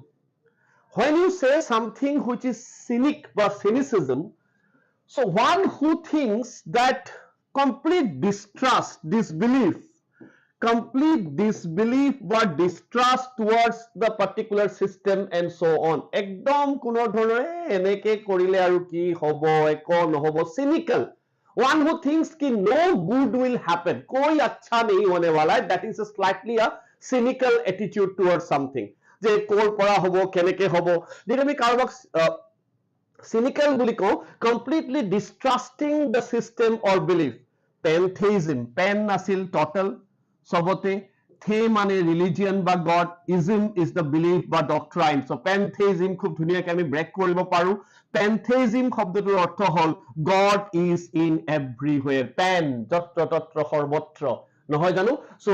When you say something which is cynic or cynicism, so one who thinks that complete distrust, disbelief or distrust towards the particular system and so on. Ekdom kuno dhonore eneke korile aru ki hobo eko nohobo, cynical. One who thinks ki no good will happen, koi acha nahi hone wala, that is a slightly a cynical attitude towards something. যে কোৰ পৰা হ'ব কেনেকে হ'ব, যেটা আমি কাৰোবাক cynical বুলি কওঁ, completely distrusting the system or belief. Pantheism, pan আছিল total সবতে, the মানে religion বা god, ism is the belief বা doctrine. So pantheism খুব ধুনীয়াকৈ আমি ব্ৰেক কৰিব পাৰো. Pantheism শব্দটোৰ অৰ্থ হ'ল God is in everywhere. Pan যত্ৰ তত্ৰ সৰ্বত্ৰ নহয় জানো? So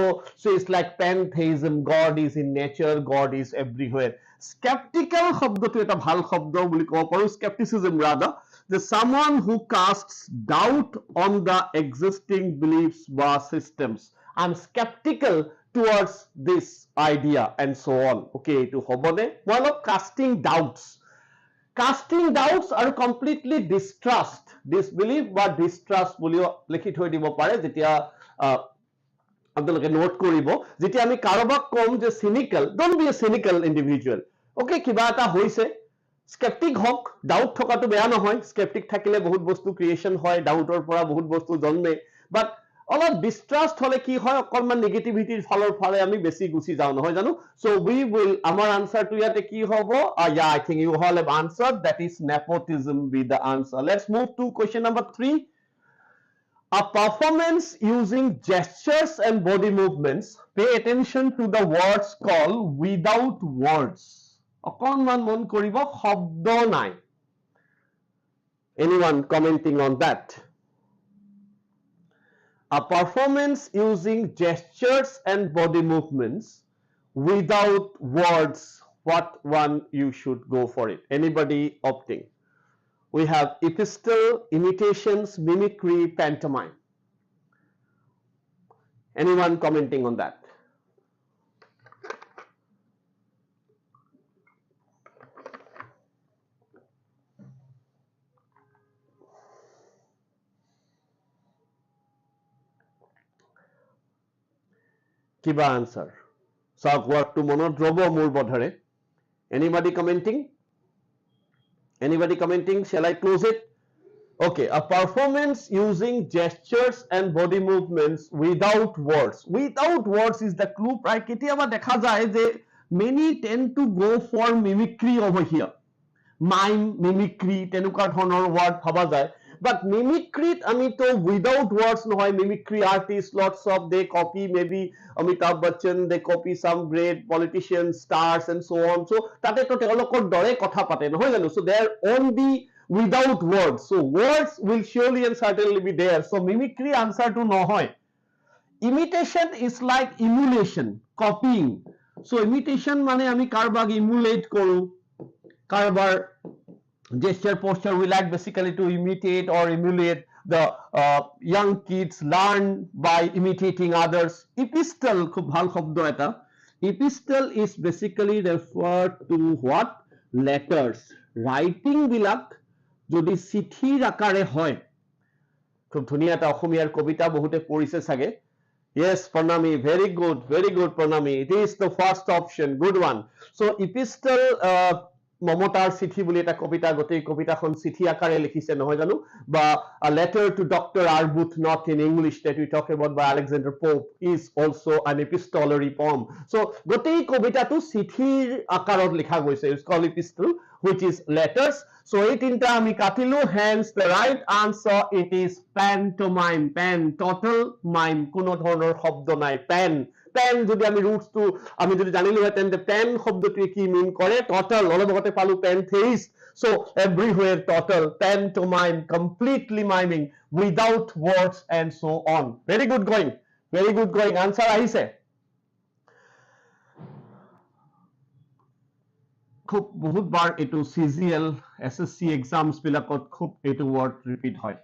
it's like pantheism, God is in nature, God is everywhere. Skeptical শব্দটো এটা ভাল শব্দ বুলি ক'ব পাৰো, skepticism rather, the someone who casts doubt on the existing beliefs বা systems. I'm skeptical towards this idea and so on. Okay, to hobone one of casting doubts are completely distrust, disbelief বা distrust বুলিও লিখি থৈ দিব পাৰে যেতিয়া আপোনালোকে note কৰিব, যেতিয়া আমি কাৰোবাক কম যে cynical, don't be a cynical individual, ওকে কিবা এটা হৈছে স্কেপটিক হক ডাউট থকাটো বেয়া নহয় স্কেপটিক থাকিলে বহুত বস্তু ক্ৰিয়েচন হয় ডাউটৰ পৰা বহুত বস্তু জন্মে বাট অলপ ডিস্ট্ৰাস্ট হলে কি হয় অকনমান নেগেটিভিটিৰ ফালৰ ফালে আমি বেছি গুছি যাও নহয় জানো সো উই উইল আমাৰ আনসাৰটো ইয়াতে কি হ'ব yeah I think you all have answered that is nepotism be the answer let's move to question number 3 a performance using gestures and body movements pay attention to the words called without words অকনমান মন কৰিব শব্দ নাই anyone commenting on that a performance using gestures and body movements without words what one you should go for it anybody opting we have epistle imitations mimicry pantomime anyone commenting on that কিবা answer সব ওয়ার্ডটো মনত ৰব মোৰ বধৰে anybody commenting shall I close it okay a performance using gestures and body movements without words is the clue প্ৰায় কেতিয়াবা দেখা যায় যে many tend to go for mimicry over here mime mimicry তেনেকুৱা ধৰণৰ ওয়ার্ড ভাবা যায় but mimicry আমি তো without words নহয় mimicry artists lots of they copy maybe Amitabh Bachchan they copy some great politicians stars and so on so তাতে তো তেওঁলোকৰ দৰে কথা পাতে নহয় জানো so there won't be without words so words will surely and certainly be there so mimicry answer to নহয় imitation is like emulation copying so imitation মানে আমি কারবাক emulate কৰো কারবার gesture posture we like basically to imitate or emulate the young kids learn by imitating others epistle খুব ভাল শব্দ এটা epistle is basically referred to what letters writing বিলাক যদি চিঠিৰ আকাৰে হয় খুব ধুনীয়া এটা অসমীয়াৰ কবিতা বহুতে পঢ়িছে সাগে yes Pranami very good Pranami it is the first option good one so epistle মমতাৰ চিঠি বুলি এটা কবিতা গতেই কবিতাখন চিঠি আকাৰে লিখিছে নহয় জানো বা a letter to Dr. Arbuthnot in English that we talk about by Alexander Pope is also an epistolary poem so গতেই কবিতাটো চিঠিৰ আকাৰত লিখা গৈছে it's called epistle which is letters so এই তিনটা আমি কাটিলো hence the right answer it is pantomime pen total mime কোনো ধৰণৰ শব্দ নাই pen pen যদি আমি roots to আমি যদি জানিলো হেতেন the pen শব্দটোৱে কি মিন কৰে total অলপতে পালো pantheist so everywhere total pantomime completely miming without words and so on very good going answer আহিছে খুব বহুত বার এটো CGL SSC exams বিলাকত খুব এটো word repeat হয়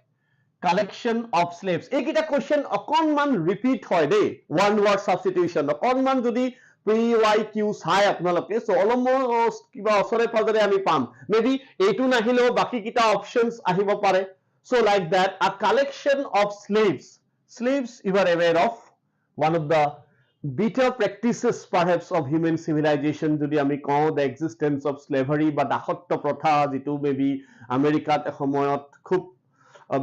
collection of slaves এইকিটা question অকনমান repeat হয় দেই one word substitution অকনমান যদি PYQ চাই আপোনালোকে so almost কিবা অসৰে পাজৰে আমি পাম maybe এইটো নাহিলেও বাকি কিটা options আহিব পাৰে so like that a collection of slaves you are aware of one of the bitter practices perhaps of human civilization যদি আমি কওঁ the existence of slavery বা দাসত্ব প্ৰথা যেটো maybe আমেৰিকাত সময়ত খুব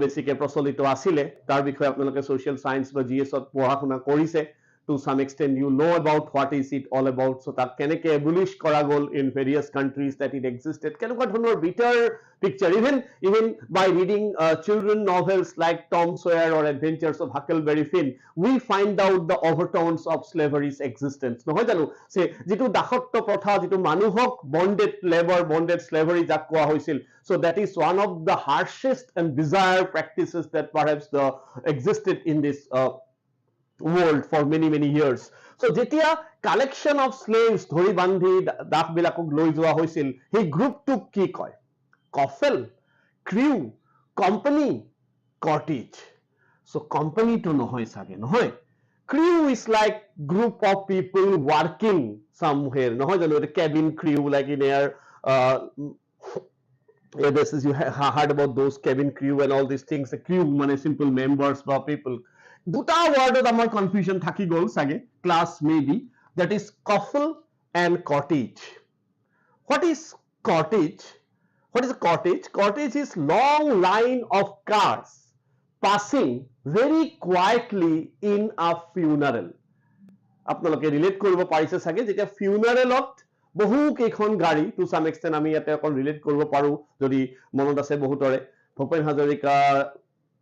বেছিকে প্ৰচলিত আছিলে তাৰ বিষয়ে আপোনালোকে social science বা GS ত পঢ়া শুনা কৰিছে to some extent you know about what is it all about so that keneke abolish kora gol in various countries that it existed kenuka dhonor bitter picture even by reading children novels like Tom Sawyer or Adventures of Huckleberry Finn we find out the overtones of slavery's existence নহয় জানো সে যেটো দাসত্ব প্ৰথা যেটো মানুহক bonded labor bonded slavery যাক কোৱা হৈছিল so that is one of the harshest and bizarre practices that perhaps existed in this world for many years so যেতিয়া collection of slaves ধৰি বান্ধি দাস বিলাকক লৈ যোৱা হৈছিল সেই গ্ৰুপটোক কি কয় coffle crew company cottage so company to নহয় সাগে নহয় crew is like group of people working somewhere নহয় জানো the cabin crew like in air this is you heard about those cabin crew and all these things the crew মানে simple members বা people দুটা ওয়ার্ডত আমার confusion থাকি গল সাগে class maybe that is coffle and cottage What is cortege? What is a cortege? Cortege is long line of cars passing very quietly in a funeral. আপোনালোকে relate কৰিব পাৰিছে চাগে যেতিয়া ফিউনাৰেলত বহু কেইখন গাড়ী টু সাম এক্সটেন্ট আমি ইয়াতে অকল ৰিলেট কৰিব পাৰো যদি মনত আছে বহুতৰে ভূপেন হাজৰিকা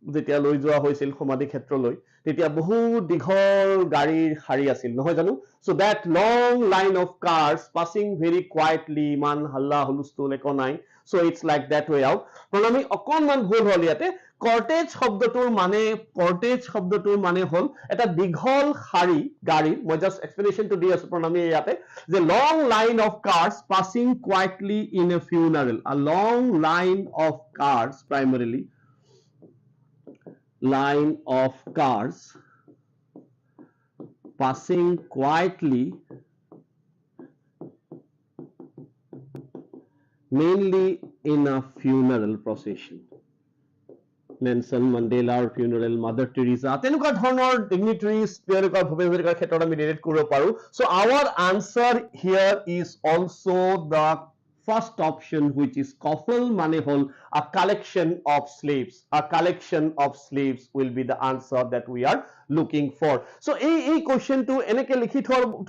যেতিয়া লৈ যোৱা হৈছিল সমাধি ক্ষেত্ৰলৈ তেতিয়া বহু দীঘল গাড়ীৰ শাৰী আছিল নহয় জানো so that long line of cars passing very quietly ইমান হাল্লা হুলস্থুল একো নাই so it's like that way out প্ৰণামী অকণমান ভুল হ'ল ইয়াতে কৰ্টেজ শব্দটোৰ মানে হ'ল এটা দীঘল শাৰী গাড়ী মই জাস্ট এক্সপ্লেনেশনটো দি আছো প্ৰণামী ইয়াতে যে long line of cars passing quietly in a funeral a long line of cars primarily line of cars passing quietly mainly in a funeral procession Nelson Mandela funeral Mother Teresa তেনেকুৱা ধৰণৰ dignitaries তেওঁলোকৰ ভূপেন হাজৰিকাৰ ক্ষেত্ৰত আমি relate কৰিব পাৰো so our answer here is also the first option which is coffle মানে হল a collection of slaves will be the answer that we are looking for so এই কোশ্চেনটো এনেকে লিখি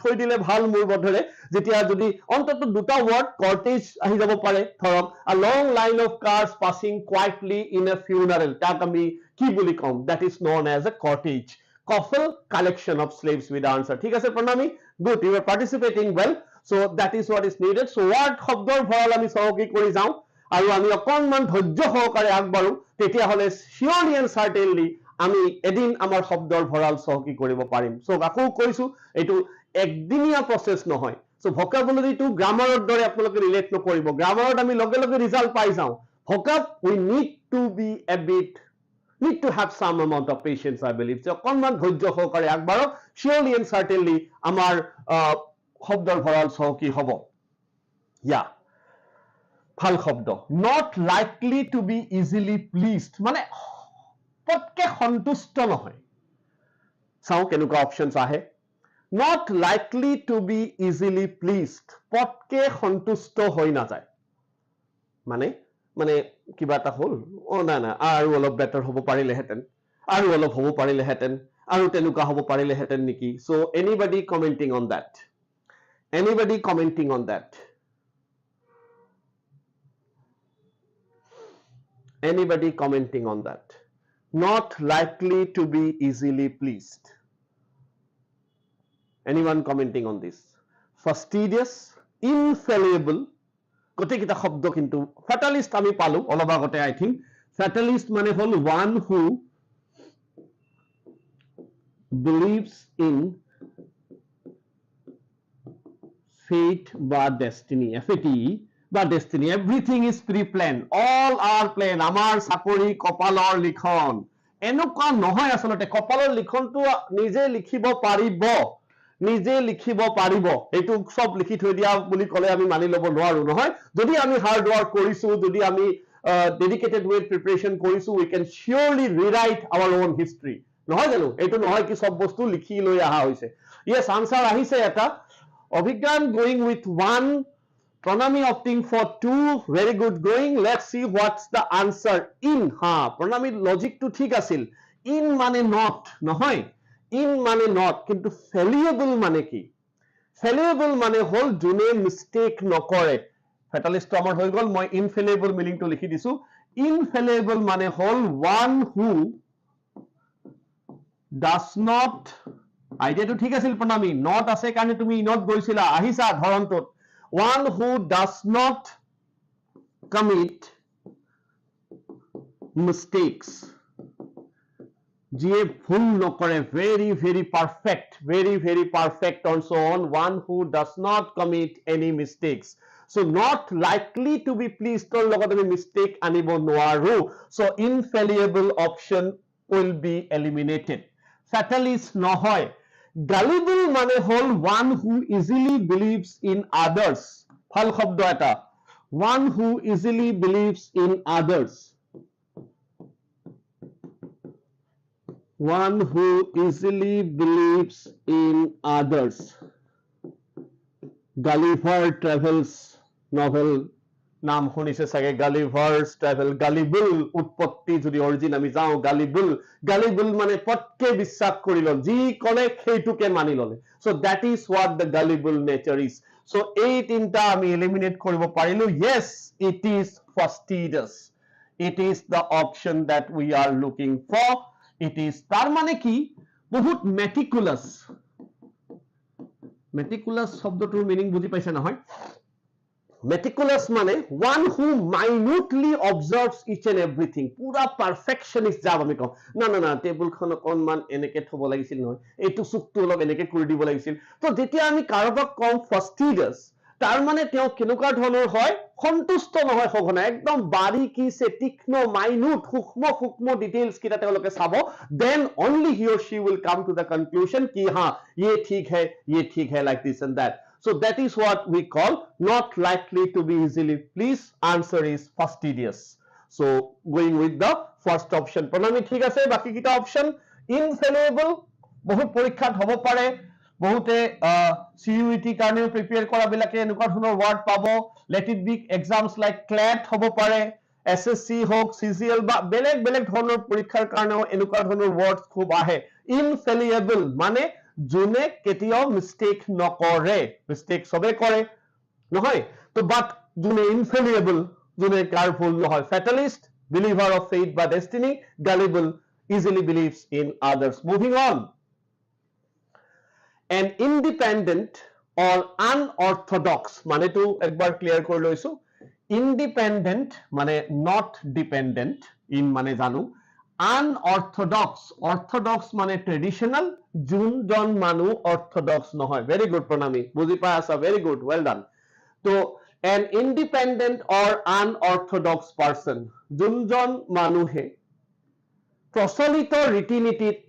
থৈ দিলে ভাল মোৰ বন্ধৰে যেতিয়া যদি অন্তত দুটা ওয়ার্ড কর্টেজ আহি যাব পাৰে ধৰক a long line of cars passing quietly in a funeral তাক আমি কি বুলি কম that is known as a cortege coffle collection of slaves with the answer ঠিক আছে প্ৰণামী good you are participating well so that is what is needed so word শব্দৰ ভঁৰাল আমি সহকি কৰি যাও আৰু আমি অকণমান ধৈৰ্য সহকাৰে আগবাঢ়ো তেতিয়া হলে surely and certainly আমি এদিন আমাৰ শব্দৰ ভঁৰাল সহকি কৰিব পাৰিম সো আকৌ কৈছো এটো একদিনীয়া প্ৰসেস নহয় সো ভোকাবুলাৰিটো গ্ৰামাৰৰ দৰে আপোনালোকে ৰিলেট নকৰিব গ্ৰামাৰত আমি লগে লগে ৰিজাল্ট পাই যাও ভোকাব we need to have some amount of patience I believe so অকণমান ধৈৰ্য সহকাৰে আগবাঢ়ক surely and certainly আমাৰ শব্দৰ ভঁৰাল সহকি হ'ব yeah ভাল শব্দ not likely to be easily pleased মানে পটকে সন্তুষ্ট নহয় চাও কেনেকুৱা অপশনস আহে not likely to be easily pleased পটকে সন্তুষ্ট হৈ না যায় মানে কিবা এটা হল ও না না আৰু অলপ বেটাৰ হ'ব পাৰিলেহেঁতেন আৰু অলপ হ'ব পাৰিলেহেঁতেন আৰু তেনেকুৱা হ'ব পাৰিলেহেঁতেন নেকি so anybody commenting on that not likely to be easily pleased anyone commenting on this fastidious infallible গোটেইকেইটা শব্দ কিন্তু fatalist আমি পালো অলপ আগতে I think fatalist মানে হল one who believes in fate বা destiny fate বা destiny everything is pre-planned all are planned আমাৰ চাকৰি কপালৰ লিখন এনেকুৱা নহয় আসলতে কপালৰ লিখনটো নিজে লিখিব পাৰিব এটো সব লিখি থৈ দিয়া বুলি কলে আমি মানি লব নোৱাৰো নহয় যদি আমি হাৰ্ড ওয়ার্ক কৰিছো যদি আমি ডেডিকেটেড ওয়ে প্ৰিপাৰেচন কৰিছো we can surely rewrite our own history নহয় জানো এটো নহয় কি সব বস্তু লিখি লৈ আহা হৈছে yes answer আহিছে এটা অভিজ্ঞান going with one Pranami opting for two very good going let's see what's the answer in ha Pranami logic to ঠিক আছিল in মানে not নহয় in মানে not কিন্তু fallible মানে কি fallible মানে হল যোনে mistake নকৰে fatalist আমাৰ হৈ গল মই infallible meaning to লিখি দিছো infallible মানে হল one who does not idea to ঠিক আছিল প্ৰণামী not আছে কাৰণে তুমি not গৈছিলা আহিছা ধৰণটোত one who does not commit mistakes যিয়ে ভুল নকৰে very perfect and so on one who does not commit any mistakes so not likely to be pleased or লগত আমি mistake আনিব নোৱাৰো so infallible option will be eliminated fatalist নহয় gullible মানে হল one who easily believes in others ভাল শব্দ এটা one who easily believes in others one who easily believes in others Gulliver Travels novel নাম শুনিছে চাগে গালিভাৰ্স ট্ৰেভেল গালিবুল উৎপত্তি যদি অৰিজিন আমি যাও গালিবুল মানে পটকে বিশ্বাস কৰি লল যি কলে সেইটোকে মানি ললে so that is what the gullible nature is so এই তিনটা আমি এলিমিনেট কৰিব পাৰিলো yes it is fastidious it is the option that we are looking for it is তার মানে কি বহুত meticulous শব্দটোৰ মিনিং বুজি পাইছে নহয় meticulous মানে one who minutely observes each and everything pura perfectionist যাব আমি কম না টেবুল খন অকনমান এনেকে থব লাগিছিল নহয় এইটো সুকটো অলপ এনেকে কৰি দিব লাগিছিল তো যেতিয়া আমি কাৰোবাক কম fastidious তাৰ মানে তেওঁ কেনেকুৱা ধৰণৰ হয় সন্তুষ্ট নহয় সঘনাই একদম বাৰীকিছে তীক্ষ্ণ মাইনুট সূক্ষ্ম ডিটেইলছ কিটা তেওঁলোকে চাব then only he or she will come to the conclusion ki ha ye theek hai like this and that so that is what we call not likely to be easily please answer is fastidious so going with the first option pranami thik ase baki kita option infallible bahut porikhat hobo pare বহুতে CUET কাৰণে prepare কৰা বিলাকে এনেকুৱা ধৰণৰ word পাব let it be exams like CLAT হ'ব পাৰে SSC হোক CGL বা বেলেগ ধৰণৰ পৰীক্ষাৰ কাৰণেও এনেকুৱা ধৰণৰ ওয়াৰ্ডছ খুব আহে infallible মানে যোনে কেতিয়াও মিস্টেক নকৰে মিস্টেক সবে কৰে নহয় তো বাট যোনে infallible যোনে কাৰ ভুল নহয় fatalist believer of fate বা destiny gullible easily believes in others moving on an independent or unorthodox মানে তো একবার ক্লিয়ার করে লইছো independent মানে not dependent in মানে জানো unorthodox orthodox মানে traditional যোনজন মানুহ orthodox নহয় very good প্ৰণামী বুজি পাই আছা very good well done তো an independent or unorthodox person Johnson মানুহে প্ৰচলিত ৰীতি-নীতিত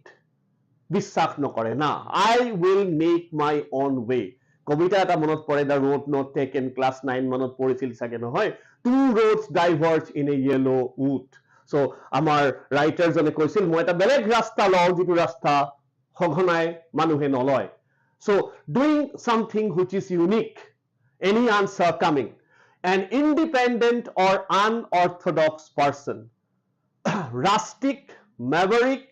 বিশ্বাস নকৰে না I will make my own way কবিতা এটা মনত পৰে the road not taken class 9 মনত পঢ়িছিল চাগে নহয় two roads diverge in a yellow wood so আমাৰ ৰাইটাৰ জনে কৈছিল মই এটা বেলেগ ৰাস্তা লওঁ যিটো ৰাস্তা সঘনাই মানুহে নলয় so doing something which is unique any answer coming an independent or unorthodox person rustic maverick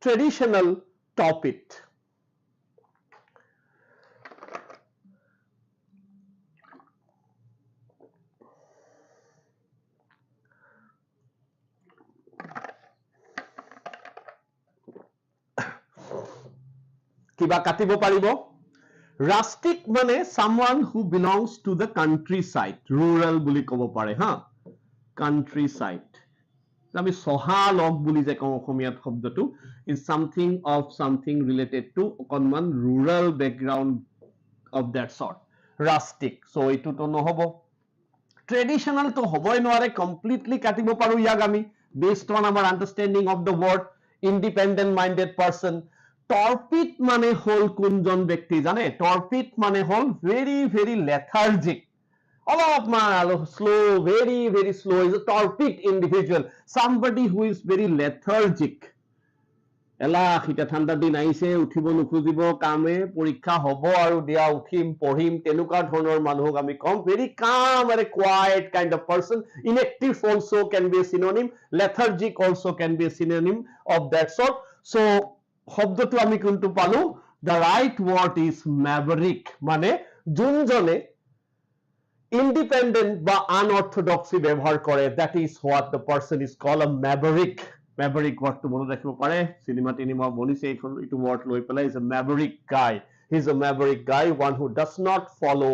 traditional top it কিবা কাটিব পাৰিব rustic মানে someone who belongs to the countryside rural বুলি ক'ব পাৰে হা countryside আমি সহা লগ বুলি যে কওঁ অসমীয়াত শব্দটো is something of something related to অকনমান rural background of that sort rustic so এইটো তো নহব traditional তো হবই নোৱাৰে completely কাটিব পাৰো ইয়াক আমি based on our understanding of the word independent minded person torpid মানে হল কোনজন ব্যক্তি জানে torpid মানে হল very lethargic অলপমান slow very slow is a torpid individual somebody who is very lethargic এলাহ এটা ঠাণ্ডা দিন আহিছে উঠিব নুখুজিব কামে পৰীক্ষা হ'ব আৰু দিয়া উঠিম পঢ়িম তেনেকুৱা ধৰণৰ মানুহক আমি কম very calm and a quiet kind of person inactive also can be a synonym lethargic also can be a synonym of that sort so শব্দটো আমি কোনটো পালো the right word is maverick মানে যোনজনে independent বা unorthodoxy ব্যৱহাৰ কৰে that is what the person is called a maverick word to মনত ৰাখিব পাৰে সিনেমা বনিছে এইখন এইটো word লৈ পেলাই is a maverick guy he is a maverick guy one who does not follow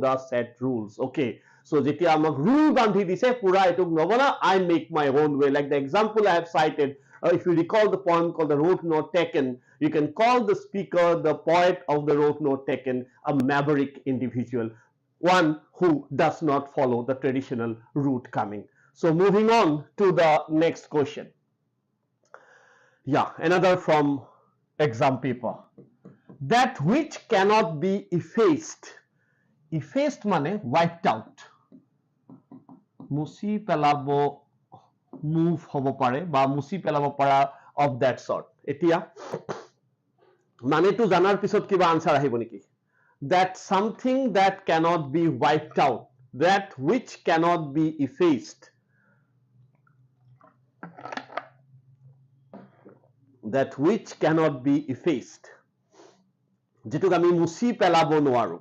the set rules okay so যেতিয়া আমাক rule বান্ধি দিছে পুৰা এটুক নবনা I make my own way like the example I have cited if you recall the poem called the road not taken you can call the speaker the poet of the road not taken a maverick individual one who does not follow the traditional route coming so moving on to the next question yeah another from exam paper that which cannot be effaced মানে wiped out মুছি পেলাব move হ'ব পাৰে বা মুছি পেলাব পৰা of that sort এতিয়া মানেটো জানাৰ পিছত কিবা আনসাৰ আহিব নেকি that something that cannot be wiped out, that which cannot be effaced, that which cannot be effaced, যেটোক আমি মুছি পেলাব নোৱাৰো.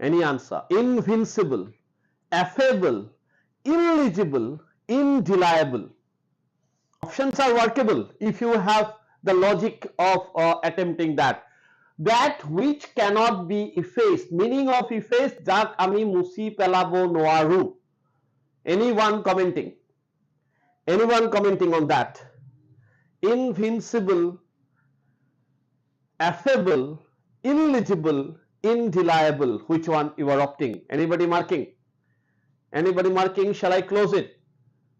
Any answer? Invincible, affable, illegible, indelible. Options are workable if you have the logic of attempting that. That which cannot be effaced, meaning of effaced, যাক আমি মুছি পেলাব নোৱাৰো. Anyone commenting? Anyone commenting on that? Invincible, affable, illegible, indelible. Which one you are opting? Anybody marking? Anybody marking? Shall I close it?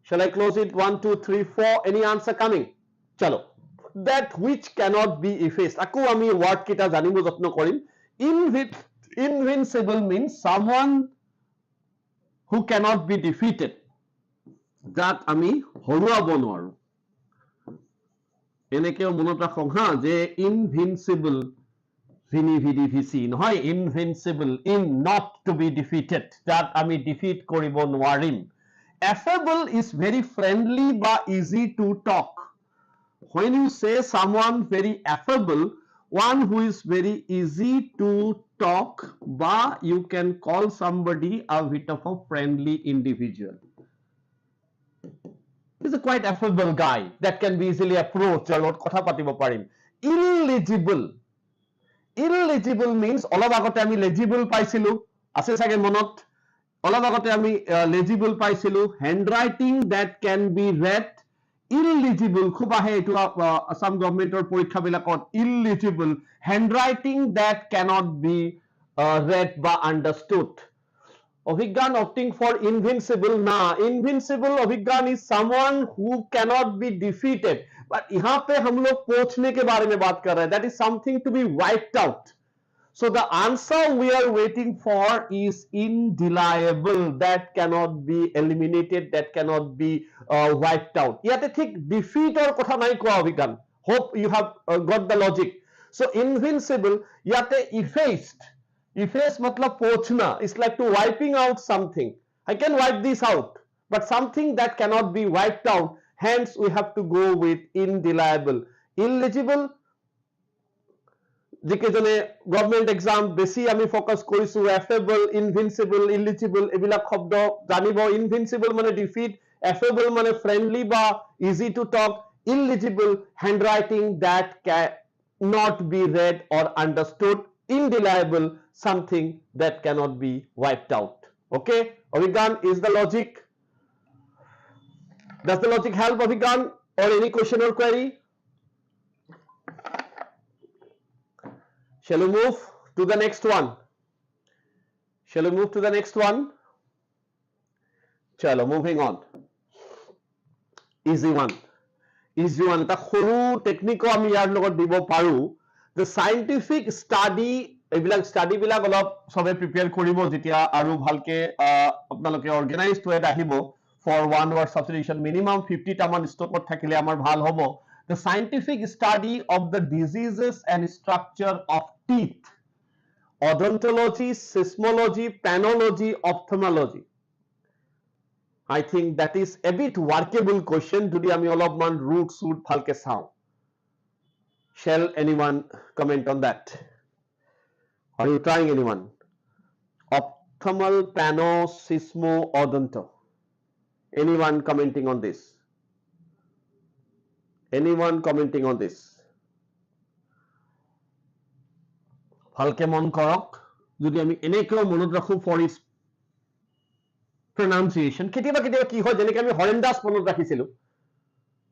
Shall I close it? 1, 2, 3, 4. Any answer coming? Chalo. That which cannot be effaced. Ako ami word kita janibo jotno korim. Invincible means someone who cannot be defeated. That ami horuabo noaru. Enekeo monot rakhok ha je invincible vini vidi visi নহয় invincible, in not to be defeated. That ami defeat koribo noarim. Affable is very friendly but easy to talk. When you say someone very affable, one who is very easy to talk, but you can call somebody a bit of a friendly individual. He's a quite affable guy that can be easily approached or kotha patibo parim. Illegible. Illegible means অলপ আগতে আমি legible পাইছিলো, আছে সাগে মনত, অলপ আগতে আমি legible পাইছিলো, handwriting that can be read. Illegible খুব আহে এটো আসাম গভর্নমেন্টৰ পৰীক্ষা বিলাকত, illegible, handwriting that cannot be read বা understood. Abhigyan opting for invincible. Na, invincible Abhigyan is someone who cannot be defeated. But यहाँ पे हम लोग पहुंचने के बारे में बात कर रहे हैं. That is something to be wiped out. So the answer we are waiting for is indelible. That cannot be eliminated. That cannot be wiped out. ইয়াতে ঠিক defeat or কথা নাই কোৱা Abhigyan. Hope you have got the logic. So invincible ইয়াতে effaced. Efface matlab pochna. It's like to wiping out something. I can wipe this out, but something that cannot be wiped out. Hence, we have to go with indelible. Illegible. Jike jone government exam besi ami focus korisu. Affable, invincible, illegible. Ebila khobdo janibo. Invincible mane defeat. Affable mane friendly ba easy to talk. Illegible, handwriting that cannot be read or understood. Indelible, something that cannot be wiped out. Okay, Abhigyan, is the logic? Does the logic help Abhigyan, or any question or query? Shall we move to the next one? Shall we move to the next one? Chalo, moving on. Easy one. Easy one. Ta khoru technique ami yar logot dibo paru. The scientific study, এইবিলাক study বিলাক অলপ সবে prepare কৰিব যেতিয়া আৰু ভালকে আপোনালোকে অৰ্গানাইজড ৱেত আহিব for one word substitution minimum 50 টা মান ষ্টকত থাকিলে আমাৰ ভাল হ'ব. The scientific study of the diseases and structure of teeth, odontology, seismology, panology, ophthalmology. I think that is a bit workable question যদি আমি অলপমান root suit ভালকে চাওঁ. Shall anyone comment on that? Are you trying anyone? Ophthalmal, pano, seismo, odonto. Anyone commenting on this? Anyone commenting on this? Bhalke mon korok. Jodi ami enekeo monot rakhu for its pronunciation. Ketiba ki hoy jeneke ami Horendas monot rakhisilu.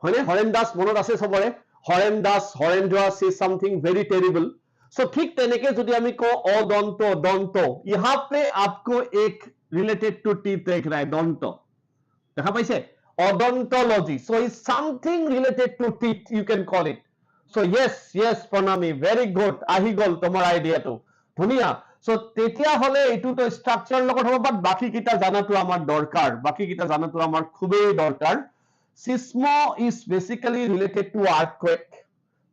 Hoyne Horendas monot ase sobore. Horrendous is something very terrible. So ठीक तरीके जदि आमी को odonto, donto, यहाँ पे आपको एक related to teeth देख रहा है donto, देखा पाइसे odontology. So it's something related to teeth, you can call it. So yes, Pranami, very good. আহি গল তোমার idea to ধুনিয়া. So তেতিয়া হলে এটু তো structure লগত হবো, but বাকি কিটা জানাটো আমার দরকার, বাকি কিটা জানাটো আমার খুবই দরকার. Seismo is basically related to earthquake.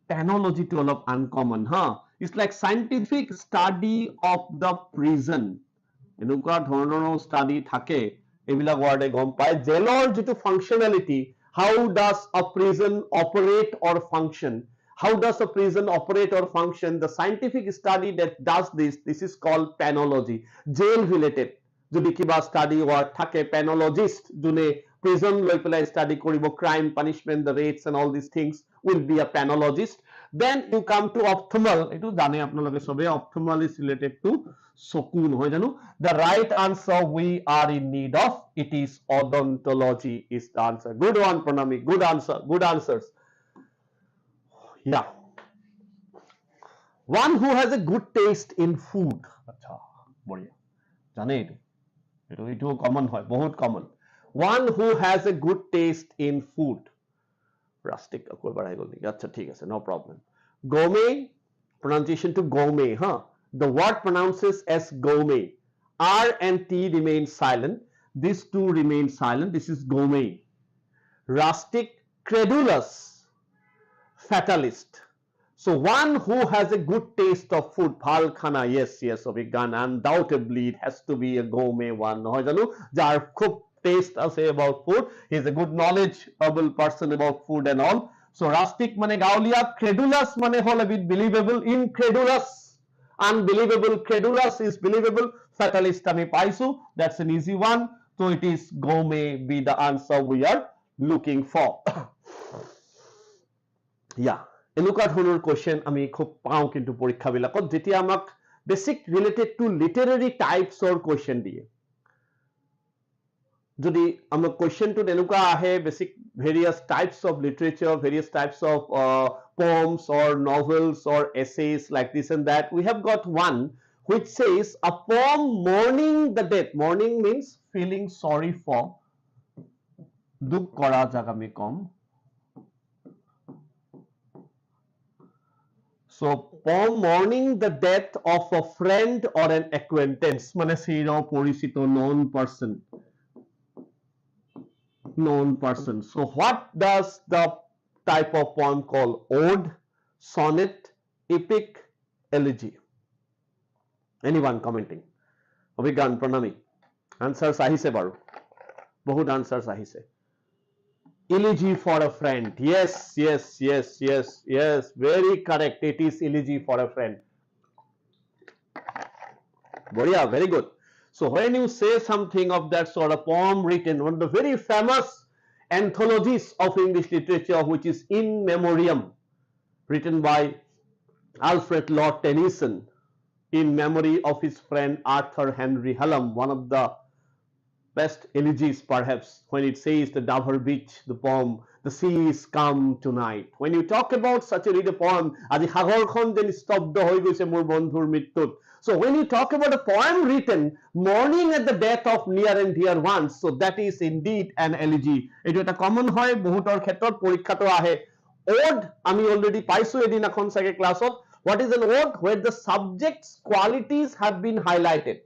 Panology to all of uncommon, huh? It's like scientific study of the prison. এনেকুৱা ধৰণৰ study থাকে এইবিলাক ৱাৰ্ডে গম পায় জেলৰ যিটো functionality, how does a prison operate or function, how does a prison operate or function, the scientific study that does this is called penology. Jail related যদি কিবা study work থাকে penologist যোনে prison লৈ পেলাই study কৰিব crime, punishment, the rates and all these things will be a penologist. Then you come to optimal, এইটো জানে আপোনালোকে সবে, optimal is related to চকু নহয় জানো. The right answer we are in need of, it is odontology is the answer. Good one Pranami, good answer, good answers. Yeah, one who has a good taste in food. আচ্ছা বঢ়িয়া জানে এইটো common হয়, বহুত common. One who has a good taste in food. Rustic একবার I গল নেকি, আচ্ছা ঠিক আছে, no problem. Gourmet, pronunciation to gourmet, huh? The word pronounces as gourmet. R and T remain silent. These two remain silent. This is gourmet. Rustic, credulous, fatalist. So one who has a good taste of food, bhal khana, yes, Abhigan, undoubtedly it has to be a gourmet one. নহয় জানো যার খুব taste আছে about food, he is a good knowledgeable person about food and all. So rustic মানে গাওলিয়া, credulous মানে হল a bit believable, incredulous unbelievable, credulous is believable, fatalist আমি পাইছো, that's an easy one. So it is gourmet be the answer we are looking for. Yeah, এনেকুৱা ধৰণৰ question আমি খুব পাওঁ কিন্তু পৰীক্ষাবিলাকত যেতিয়া আমাক বেসিক ৰিলেটেড টু লিটাৰেৰী টাইপছৰ কোৱেশ্চন দিয়ে, যদি আমাৰ কোৱেশ্চনটো এনেকুৱা আহে basic various types of literature, various types of poems or novels or essays like this and that, we have got one which says a poem mourning the death. Mourning means feeling sorry for, দুখ কৰা যাক আমি কম. So poem mourning the death of a friend or an acquaintance, মানে চিৰ পৰিচিত, known person, known person. So what does the type of poem called? Ode, sonnet, epic, elegy? Anyone commenting? Abhigan, Pranami, answers ahise baru, bahut answers ahise. Elegy for a friend, yes, very correct, it is elegy for a friend. Boria, very good. So when you say something of that sort of poem written, one of the very famous anthologies of English literature, which is In Memoriam, written by Alfred Lord Tennyson in memory of his friend Arthur Henry Hallam, one of the best elegies perhaps, when it says the Dover Beach, the poem, the seas come tonight. When you talk about such a read a poem, আজি সাগৰখন যেন স্তব্ধ হৈ গৈছে মোৰ বন্ধুৰ মৃত্যুত. So when you talk about a poem written mourning at the death of near and dear ones, so that is indeed an elegy. এইটো এটা কমন হয় বহুতৰ ক্ষেত্ৰত, পৰীক্ষাটো আহে. Ode আমি অলৰেডি পাইছো এদিনাখন চাগে ক্লাছত. What is an ode? Where the subject's qualities have been highlighted.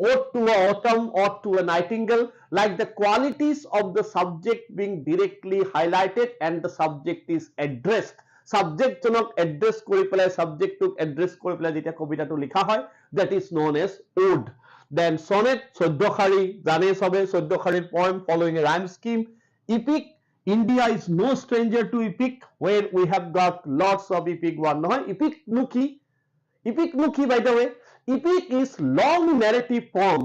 Ode to a autumn, ode to a nightingale, like the qualities of the subject being directly highlighted and the subject is addressed. Subject জনক address কৰি পেলাই, subject টোক address কৰি পেলাই যেতিয়া কবিতাটো লিখা হয়, that is known as ode. Then sonnet, 14 শাৰী, জানে সবে 14 শাৰীৰ poem following a rhyme scheme. Epic, India is no stranger to epic, where we have got lots of epic one. নহয় epic নো কি? Epic নো কি by the way? Epic is long narrative poem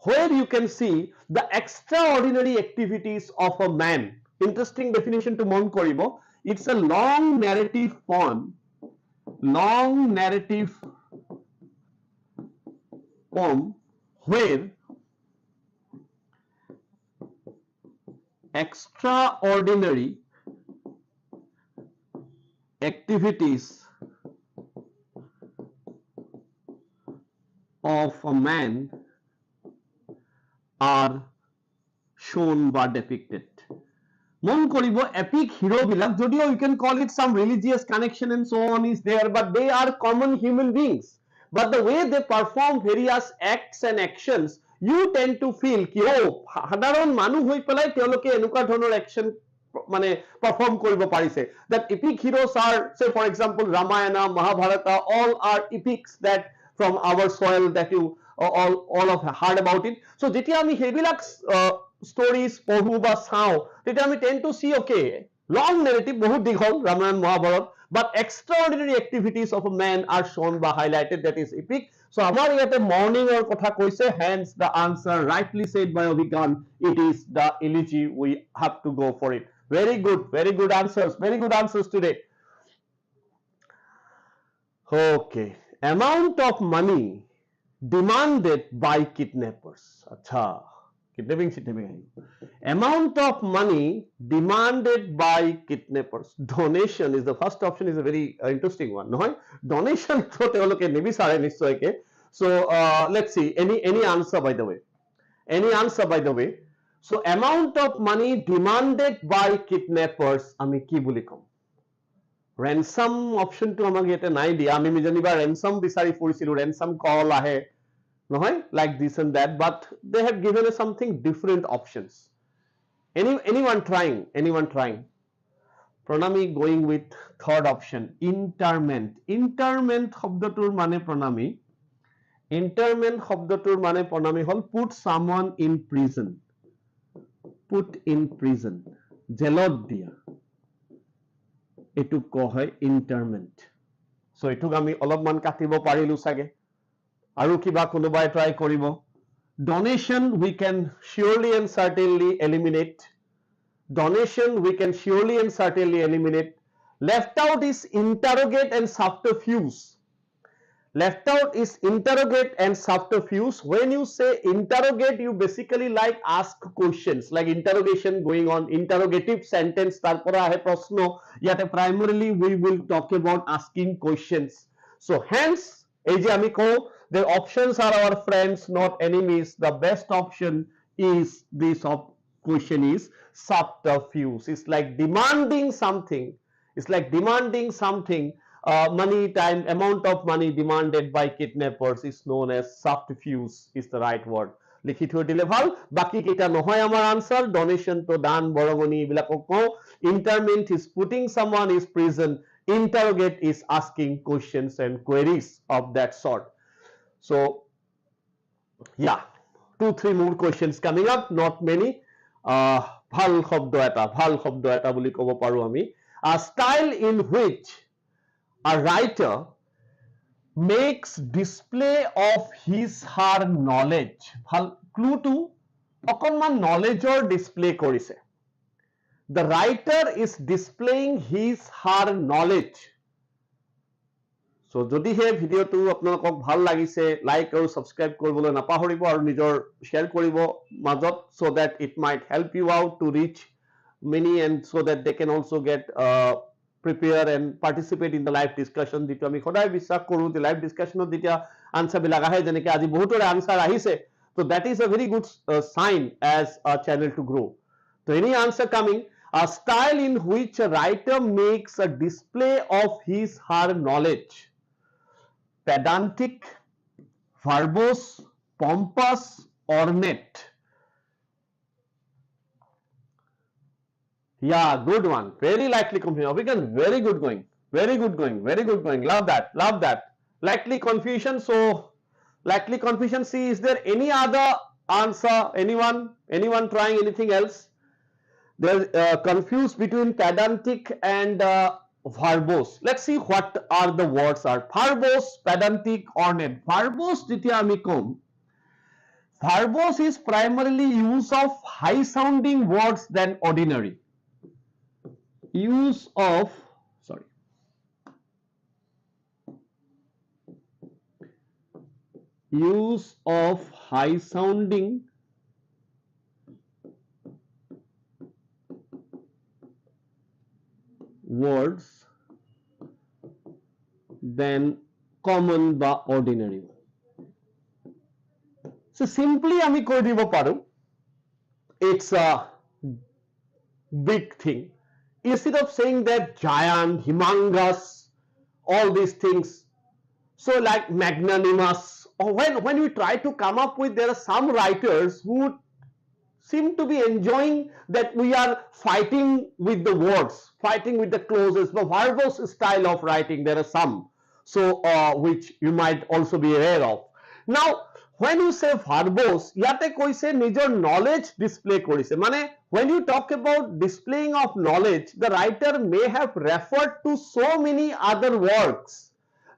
where you can see the extraordinary activities of a man. Interesting definition to mon koribo. It's a long narrative poem, long narrative poem where extraordinary activities of a man are shown বা depicted. মন করিব epic hero বিলাক, যদিও you can call it some religious connection and so on is there, but they are common human beings. But the way they perform various acts and actions, you tend to feel ki oh সাধাৰণ মানুহ হৈ পেলাই তেওঁলোকে এনেকুৱা ধৰণৰ action মানে perform কৰিব পাৰিছে that epic heroes are say for example Ramayana Mahabharata all are epics that from our soil that you all of heard about it so যেতিয়া আমি সেইবিলাক stories পঢ়ো বা চাও তেতিয়া আমি tend to see okay long narrative বহুত দীঘল Ramayana Mahabharata but extraordinary activities of a man are shown বা highlighted that is epic so আমাৰ ইয়াতে morning or কথা কৈছে hence the answer rightly said by Abhigan it is the elegy we have to go for it very good answers today okay amount of money demanded by kidnappers acha kidnapping amount of money demanded by kidnappers donation is the first option is a very interesting one no donation to teoloke nibisare nishoyke so let's see any answer by the way so amount of money demanded by kidnappers ami ki boli kom ransom option to amak yete nai dia ami mijaniba ransom bisari furisilu ransom call ahe no like this and that but they have given us something different options anyone trying pranami going with third option interment শব্দটোৰ মানে প্ৰণামী interment শব্দটোৰ মানে প্ৰণামী হল put someone in prison জেলত দিয়া এটুক কোৱা হয় interment so এটুক আমি অলপমান কাটিব পাৰিলো সাগে আৰু কিবা কোনোবাই ট্ৰাই কৰিব donation we can surely and certainly eliminate left out is interrogate and subterfuge when you say interrogate you basically like ask questions like interrogation going on interrogative sentence tarpora ahe proshno yate primarily we will talk about asking questions so hence ei je ami ko their options are our friends not enemies the best option is this question is subterfuge it's like demanding something money time amount of money demanded by kidnappers is known as subterfuge is the right word লিখি থৈ দিলে ভাল বাকি কেটা নহয় আমাৰ answer donation to দান বৰঙনি বিলাকক কও interment is putting someone in prison interrogate is asking questions and queries of that sort so yeah 2-3 more questions coming up not many ভাল শব্দ এটা বুলি কব পাৰো আমি a style in which a writer makes display of his her knowledge ভাল clue to অকনমান knowledge or display কৰিছে the writer is displaying his her knowledge so যদি হে ভিডিওটো আপোনালোকক ভাল লাগিছে লাইক আৰু সাবস্ক্ৰাইব কৰিবলৈ নাপাহৰিব আৰু নিজৰ শেয়াৰ কৰিব মাজত so that it might help you out to reach many and so that they can also get prepare and participate in the live discussion যেটো আমি সদায় বিশ্বাস কৰো যে live discussion যেতিয়া আনসাৰ বিলাক আহে যেনেকৈ আজি বহুতৰে আনসাৰ আহিছে so that is a very good sign as a channel to grow so any answer coming a style in which a writer makes a display of his her knowledge pedantic verbose pompous ornate yeah good one very likely confusion Abhigan very good going love that likely confusion so likely confusion see is there any other answer anyone trying anything else they're confused between pedantic and verbose let's see what are the words are verbose pedantic ornate verbose যেতিয়া আমি কম verbose is primarily use of high sounding words than ordinary use of high sounding words than common বা ordinary so simply আমি কৈ দিব পাৰো it's a big thing instead of saying that giant humongous all these things so like magnanimous or when we try to come up with there are some writers who seem to be enjoying that we are fighting with the words, fighting with the clauses, the verbose style of writing. There are some, so which you might also be aware of. Now, when you say verbose, yate koise nijor knowledge display korise. Mane, when you talk about displaying of knowledge, the writer may have referred to so many other works.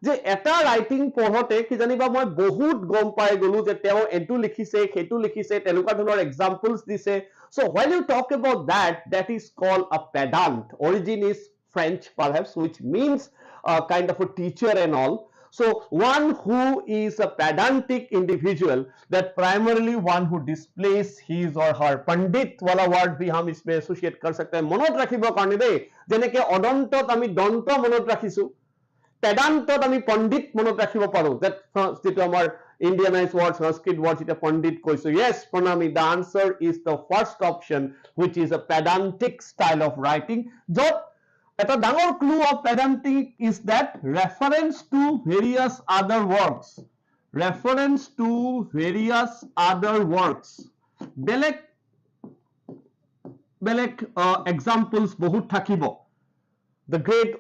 যে এটা writing পঢ়তে কি জানিবা মই বহুত গম পাই গলো যে তেওঁ এটো লিখিছে হেতু লিখিছে তেনেকুৱা ধৰণৰ এক্সাম্পলস দিছে so when you talk about that is called a pedant origin is French perhaps which means kind of a teacher and all so one who is a pedantic individual that primarily one who displays his or her pandit wala word bhi hum isme associate kar sakte hain monot rakhibo karone de jeneke odontot ami donto monot rakhisu পেডান্টত আমি পণ্ডিত মনত ৰাখিব পাৰো that যেটো আমাৰ Indianized words Sanskrit words এটা পণ্ডিত কৈছো yes Pranami the answer is the first option which is a pedantic style of writing যত এটা ডাঙৰ clue of pedantic is that reference to various other works বেলেগ examples বহুত থাকিব the great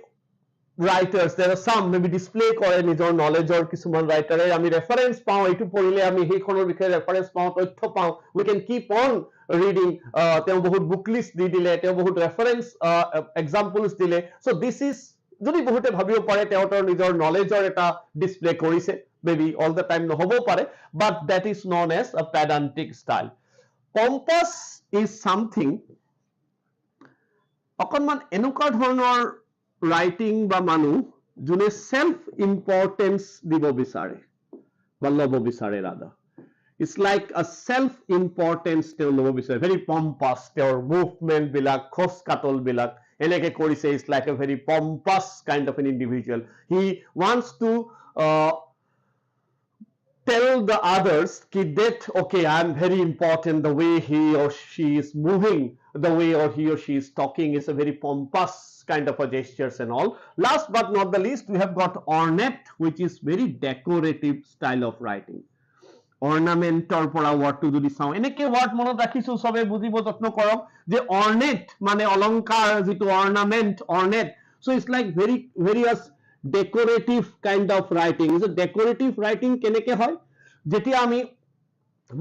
writers there are some maybe display কৰে নিজৰ knowledge or কিছুমান writer আমি reference পাও এটো পঢ়িলে আমি হেখনৰ বিষয়ে reference পাও তথ্য পাও we can keep on reading তেওঁ বহুত book list দি দিলে তেওঁ বহুত reference examples দিলে so this is যদি বহুতে ভাবিব পাৰে তেওঁৰ নিজৰ knowledge or এটা display কৰিছে maybe all the time নহব পাৰে but that is known as a pedantic style pompous is something অকনমান এনেকুৱা ধৰণৰ writing বা মানু জুনে self importance দিব বিচাৰে বা লব বিচাৰে rather it's like a self importance তেওঁ লব বিচাৰে very pompous তেওঁৰ movement বিলাক খোজ কাটল বিলাক এনেকে কৰিছে is like a very pompous kind of an individual he wants to tell the others that okay I am very important the way he or she is moving the way or he or she is talking is a very pompous kind of a gestures and all last but not the least we have got ornate which is very decorative style of writing ornament or pora word to jodi sao eneke word monot rakhisu sobe bujibo jotno korok je ornate mane olonkar jitu ornament ornate so it's like various decorative kind of writing is a decorative writing keneke hoy jeti ami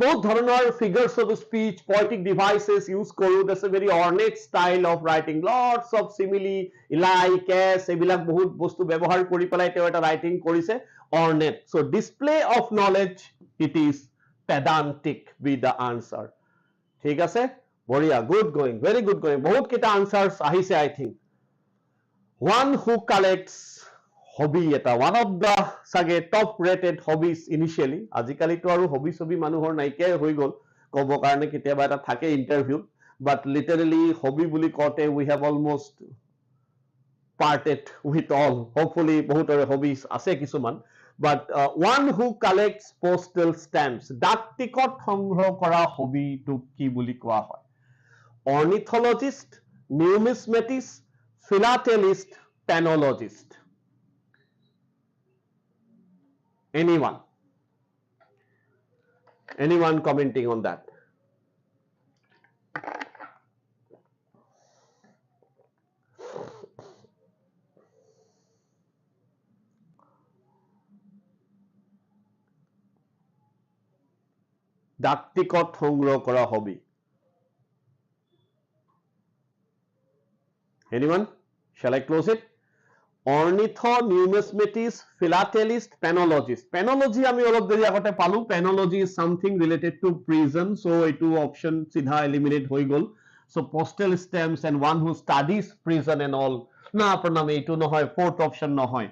both ধৰণৰ figures of speech poetic devices use কৰো that's a very ornate style of writing lots of simile like as এবিলাক বহুত বস্তু ব্যৱহাৰ কৰি পেলাই তেওঁ এটা writing কৰিছে ornate so display of knowledge it is pedantic be the answer ঠিক আছে বঢ়িয়া good going very good going বহুত কেটা answers আহিছে I think one who collects hobby eta one of the sage top rated hobbies initially ajikali to aru hobby sobi manuhor naike hoi gol kobo karone kitiaba eta thake interview but literally hobby buli kote we have almost parted with all hopefully bahut hobbies ase kisuman but one who collects postal stamps dak ticket সংগ্ৰহ কৰা hobby to ki buli koa hoy ornithologist numismatist philatelist penologist anyone commenting on that ডাক টিকট সংগ্ৰহ কৰা hobby anyone shall I close it ornitho numismatist philatelist penologist penology আমি অলপ দেৰি আগতে পালো penology is something related to prison so etu option sidha eliminate হৈ গল so postal stamps and one who studies prison and all না Pranami etu নহয় fourth option নহয়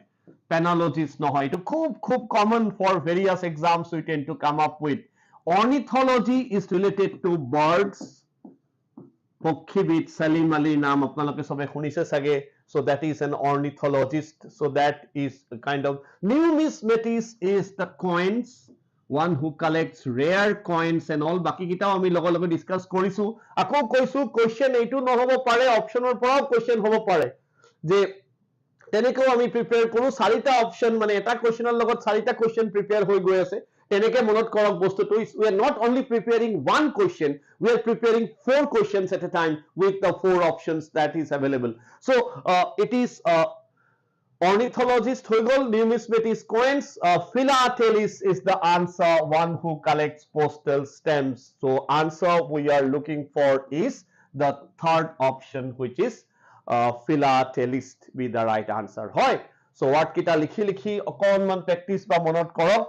penologist নহয় etu খুব common for various exams we tend to come up with ornithology is related to birds পক্ষীবিদ Salim Ali নাম আপোনালোকে সবে শুনিছে সাগে so that is an ornithologist so that is a kind of numismatist is the coins one who collects rare coins and all baki kitao ami logo logo discuss korisu ako koisu question eitu no hobo pare option or pora question hobo pare je teneko ami prepare koru 4 ta option mane eta question er logot 4 ta question prepare hoi goi ase তেনেকে মনত কৰক বস্তুটো we are not only preparing one question, we are preparing 4 questions at a time with the 4 options that is available. So it is ornithologist হৈ গল, numismatist coins, philatelist is the answer, one who collects postal stamps. So answer we are looking for is the third option, which is philatelist be the right answer. হয়, so word kita likhi likhi অকনমান practice বা মনত কৰক.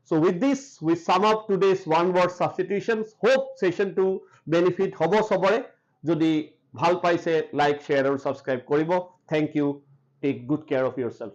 So with this we sum up today's one word substitutions. Hope session to benefit hobo sobore. Jodi bhal paise like, share or subscribe koribo. Thank you. Take good care of yourself.